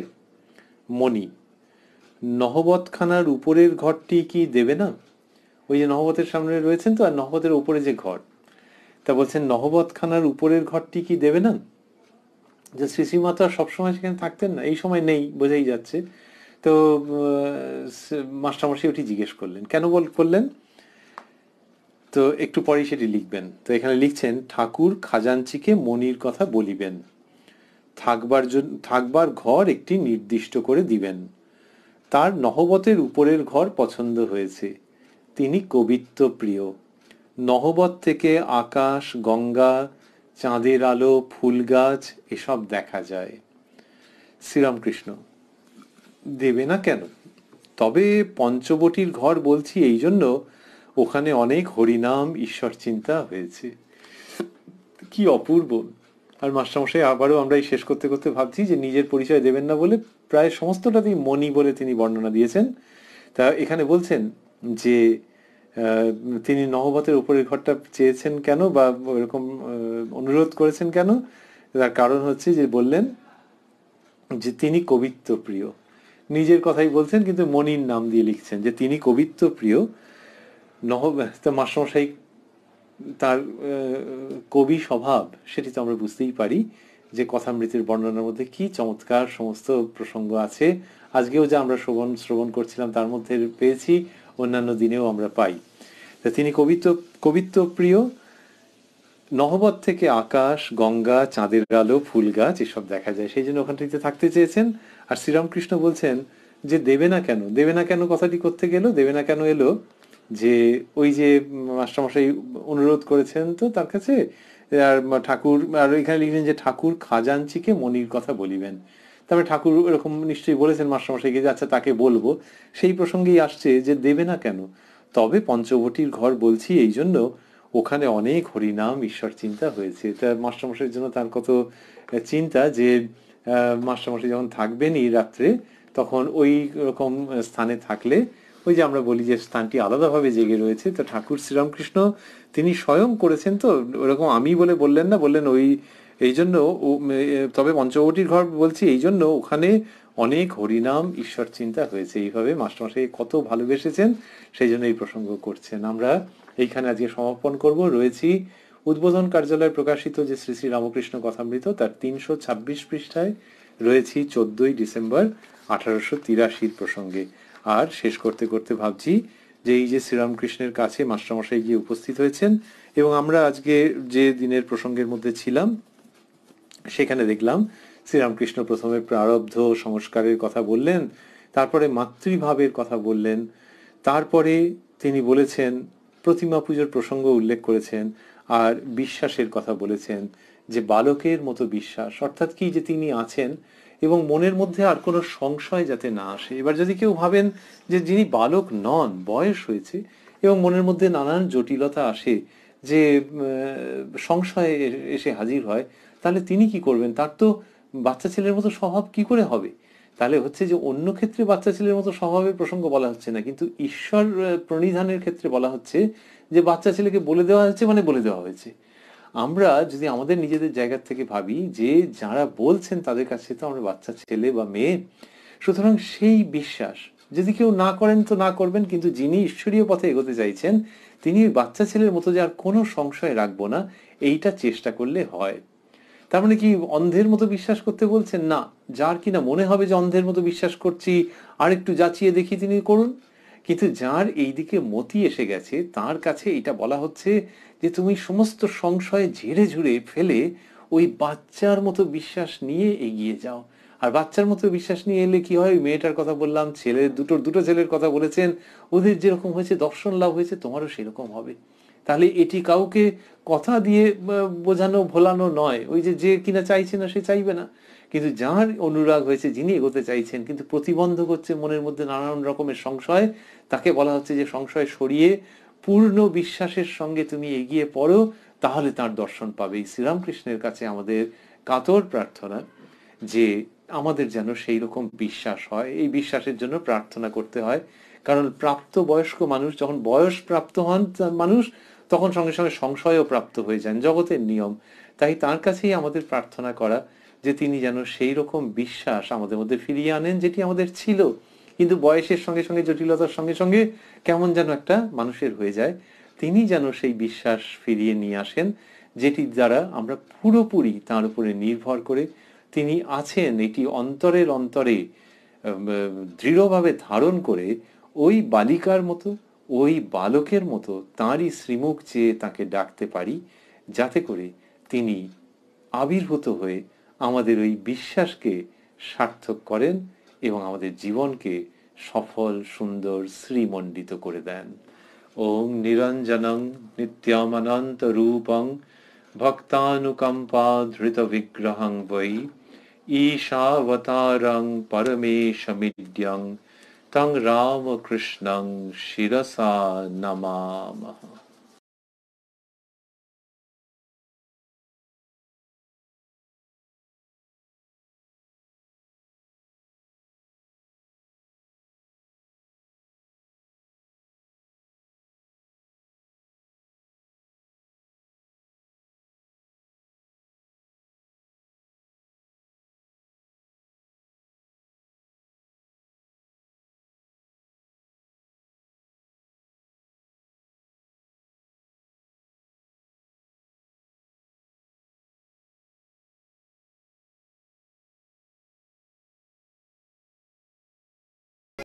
মণি, নহবতখানার উপরের ঘরটি কি দেবে না? ওই যে নহবতের সামনে রয়েছেন তো, আর নহবতের উপরে যে ঘর, তা বলছেন নহবতখানার উপরের ঘরটি কি দেবে না? যে শ্রী শ্রীমাতা সবসময় সেখানে থাকতেন না, এই সময় নেই বোঝাই যাচ্ছে। তো মাস্টারমশাই ওটি জিজ্ঞেস করলেন, কেন করলেন? তো একটু পরেই সেটি লিখবেন। তো এখানে লিখছেন, ঠাকুর খাজাঞ্চিকে মনির কথা বলিবেন, থাকবার ঘর একটি নির্দিষ্ট করে দিবেন। তার নহবতের উপরের ঘর পছন্দ হয়েছে। তিনি কবিত্ব প্রিয়। নহবত থেকে আকাশ, গঙ্গা, চাঁদের আলো, ফুল গাছ এসব দেখা যায়। শ্রীরামকৃষ্ণ, দেবে না কেন? তবে পঞ্চবটির ঘর বলছি এই জন্য, ওখানে অনেক হরিনাম ঈশ্বর চিন্তা হয়েছে। কি অপূর্ব! আর মাস্টারমশাই আবারও আমরা এই শেষ করতে করতে ভাবছি যে নিজের পরিচয় দেবেন না বলে প্রায় সমস্তটাতেই মণি বলে তিনি বর্ণনা দিয়েছেন। তা এখানে বলছেন যে তিনি নহবতের উপরের ঘরটা চেয়েছেন কেন, বা এরকম অনুরোধ করেছেন কেন? তার কারণ হচ্ছে যে বললেন যে তিনি কবিত্ব প্রিয়। নিজের কথাই বলছেন কিন্তু মনির নাম দিয়ে লিখছেন যে তিনি কবিত্ব প্রিয়। মাস্টারমশাই তার কবি স্বভাব, সেটি তো আমরা বুঝতেই পারি যে কথামৃতের বর্ণনার মধ্যে কি চমৎকার সমস্ত প্রসঙ্গ আছে। আজকেও যা আমরা শ্রবণ করছিলাম তার মধ্যে পেয়েছি, অন্যান্য দিনেও আমরা পাই। তিনি কবিত্ব প্রিয়। নহবত থেকে আকাশ, গঙ্গা, চাঁদের আলো, ফুল গাছ এসব দেখা যায়, সেই জন্য ওখানটিতে থাকতে চেয়েছেন। আর শ্রীরামকৃষ্ণ বলছেন যে দেবে না কেন? দেবে না কেন কথাটি করতে গেল, দেবে না কেন এলো যে ওই যে মাস্টারমশাই অনুরোধ করেছেন তো তার কাছে, আর ঠাকুর, আর এখানে লিখলেন যে ঠাকুর খাজাঞ্চিকে মনির কথা বলিবেন। তারপরে ঠাকুর এরকম নিশ্চয়ই বলেছেন মাস্টারমশাইকে যে আচ্ছা তাকে বলবো। সেই প্রসঙ্গেই আসছে যে দেবে না কেন? তবে পঞ্চবটির ঘর বলছি এই জন্য, ওখানে অনেক হরিনাম ঈশ্বর চিন্তা হয়েছে। তা মাস্টারমশাইয়ের জন্য তার কত চিন্তা যে মাস্টারমশাই যখন থাকবেনই রাত্রে, তখন ওই রকম স্থানে থাকলে ওই যে আমরা বলি যে স্থানটি আলাদাভাবে জেগে রয়েছে, তো ঠাকুর শ্রীরামকৃষ্ণ তিনি স্বয়ং করেছেন, তো ওরকম আমি বলে বললেন না, বললেন ওই এই জন্য তবে পঞ্চবটির ঘর বলছি এই জন্য ওখানে অনেক হরিনাম ঈশ্বর চিন্তা হয়েছে, এইভাবে মাস্টারমশাই কত ভালোবেসেছেন সেই জন্য এই প্রসঙ্গ করছেন। আমরা এইখানে আজকে সমাপন করব। রয়েছি উদ্বোধন কার্যালয়ে প্রকাশিত যে শ্রী শ্রী রামকৃষ্ণ কথামৃত তার 326 পৃষ্ঠায় রয়েছি 14ই ডিসেম্বর 1883 প্রসঙ্গে। আর শেষ করতে করতে ভাবছি যে এই যে শ্রীরামকৃষ্ণের কাছে মাস্টারমশাই গিয়ে উপস্থিত হয়েছেন এবং আমরা আজকে যে দিনের প্রসঙ্গের মধ্যে ছিলাম সেখানে দেখলাম শ্রীরামকৃষ্ণ প্রথমে প্রারব্ধ সংস্কারের কথা বললেন, তারপরে মাতৃভাবের কথা বললেন, তারপরে তিনি বলেছেন প্রতিমা পুজোর প্রসঙ্গ উল্লেখ করেছেন, আর বিশ্বাসের কথা বলেছেন যে বালকের মতো বিশ্বাস, অর্থাৎ কি যে তিনি আছেন এবং মনের মধ্যে আর কোনো সংশয় যাতে না আসে। এবার যদি কেউ ভাবেন যে যিনি বালক নন, বয়স হয়েছে এবং মনের মধ্যে নানান জটিলতা আসে, যে সংশয় এসে হাজির হয়, তাহলে তিনি কি করবেন? তার তো বাচ্চা ছেলের মতো স্বভাব কি করে হবে? তাহলে হচ্ছে যে অন্য ক্ষেত্রে বাচ্চা ছেলের মতো স্বভাবের প্রসঙ্গ বলা হচ্ছে না, কিন্তু ঈশ্বর প্রণিধানের ক্ষেত্রে বলা হচ্ছে যে বাচ্চা ছেলেকে বলে দেওয়া হয়েছে মানে বলে দেওয়া হয়েছে। আমরা যদি আমাদের নিজেদের জায়গা থেকে ভাবি যে যারা বলছেন তাদের কাছে তো আমরা বাচ্চা ছেলে বা মেয়ে, সুতরাং সেই বিশ্বাস যদি কেউ না করেন তো না করবেন, কিন্তু যিনি ঈশ্বরীয় পথে এগোতে চাইছেন তিনি বাচ্চা ছেলের মতো যে আর কোনো সংশয় রাখবো না, এইটা চেষ্টা করলে হয়। তার মানে কি অন্ধের মতো বিশ্বাস করতে বলছেন? না, যার কিনা মনে হবে যে অন্ধের মতো বিশ্বাস করছি আর একটু যাচিয়ে দেখি তিনি করুন, কিন্তু যার এই দিকে মতি এসে গেছে তার কাছে এটা বলা হচ্ছে যে তুমি সমস্ত সংশয় ঝেড়ে ঝুড়ে ফেলে ওই বাচ্চার মতো বিশ্বাস নিয়ে এগিয়ে যাও। আর বাচ্চার মতো বিশ্বাস নিয়ে এলে কি হয়? মেয়েটার কথা বললাম, দুটো ছেলের কথা বলেছেন, ওদের যেরকম হয়েছে দর্শন লাভ হয়েছে তোমারও সেরকম হবে। তাহলে এটি কাউকে কথা দিয়ে বোঝানো ভোলানো নয়, ওই যে কিনা চাইছে না সে চাইবে না, কিন্তু যার অনুরাগ হয়েছে, যিনি এগোতে চাইছেন কিন্তু প্রতিবন্ধক হচ্ছে মনের মধ্যে নানান রকমের সংশয়, তাকে বলা হচ্ছে যে সংশয় সরিয়ে পূর্ণ বিশ্বাসের সঙ্গে তুমি এগিয়ে পড়ো, তাহলে তার দর্শন পাবে। শ্রীরামকৃষ্ণের কাছে আমাদের কাতর প্রার্থনা যে আমাদের যেন সেই রকম বিশ্বাস হয়। এই বিশ্বাসের জন্য প্রার্থনা করতে হয়, কারণ প্রাপ্ত বয়স্ক মানুষ যখন বয়স প্রাপ্ত হন মানুষ তখন সঙ্গে সঙ্গে সংশয়ও প্রাপ্ত হয়ে যান, জগতের নিয়ম। তাই তার কাছেই আমাদের প্রার্থনা করা যে তিনি যেন সেই রকম বিশ্বাস আমাদের মধ্যে ফিরিয়ে আনেন যেটি আমাদের ছিল, কিন্তু বয়সের সঙ্গে সঙ্গে জটিলতার সঙ্গে সঙ্গে কেমন যেন একটা মানুষের হয়ে যায়। তিনি যেন সেই বিশ্বাস ফিরিয়ে নিয়ে আসেন যেটি দ্বারা আমরা পুরোপুরি তার উপরে নির্ভর করে তিনি আছেন এটি অন্তরের অন্তরে দৃঢ়ভাবে ধারণ করে ওই বালিকার মতো, ওই বালকের মতো তাঁরই শ্রীমুখ চেয়ে তাকে ডাকতে পারি, যাতে করে তিনি আবির্ভূত হয়ে আমাদের ওই বিশ্বাসকে সার্থক করেন এবং আমাদের জীবনকে সফল, সুন্দর, শ্রীমণ্ডিত করে দেন। ওং নিরঞ্জনং নিত্যমনন্ত রূপং ভক্তানুকম্পা ধৃত বিগ্রহং বৈ ঈশাবতারং পরমেশমিড্যং তং রামকৃষ্ণং শিরসা নমামঃ।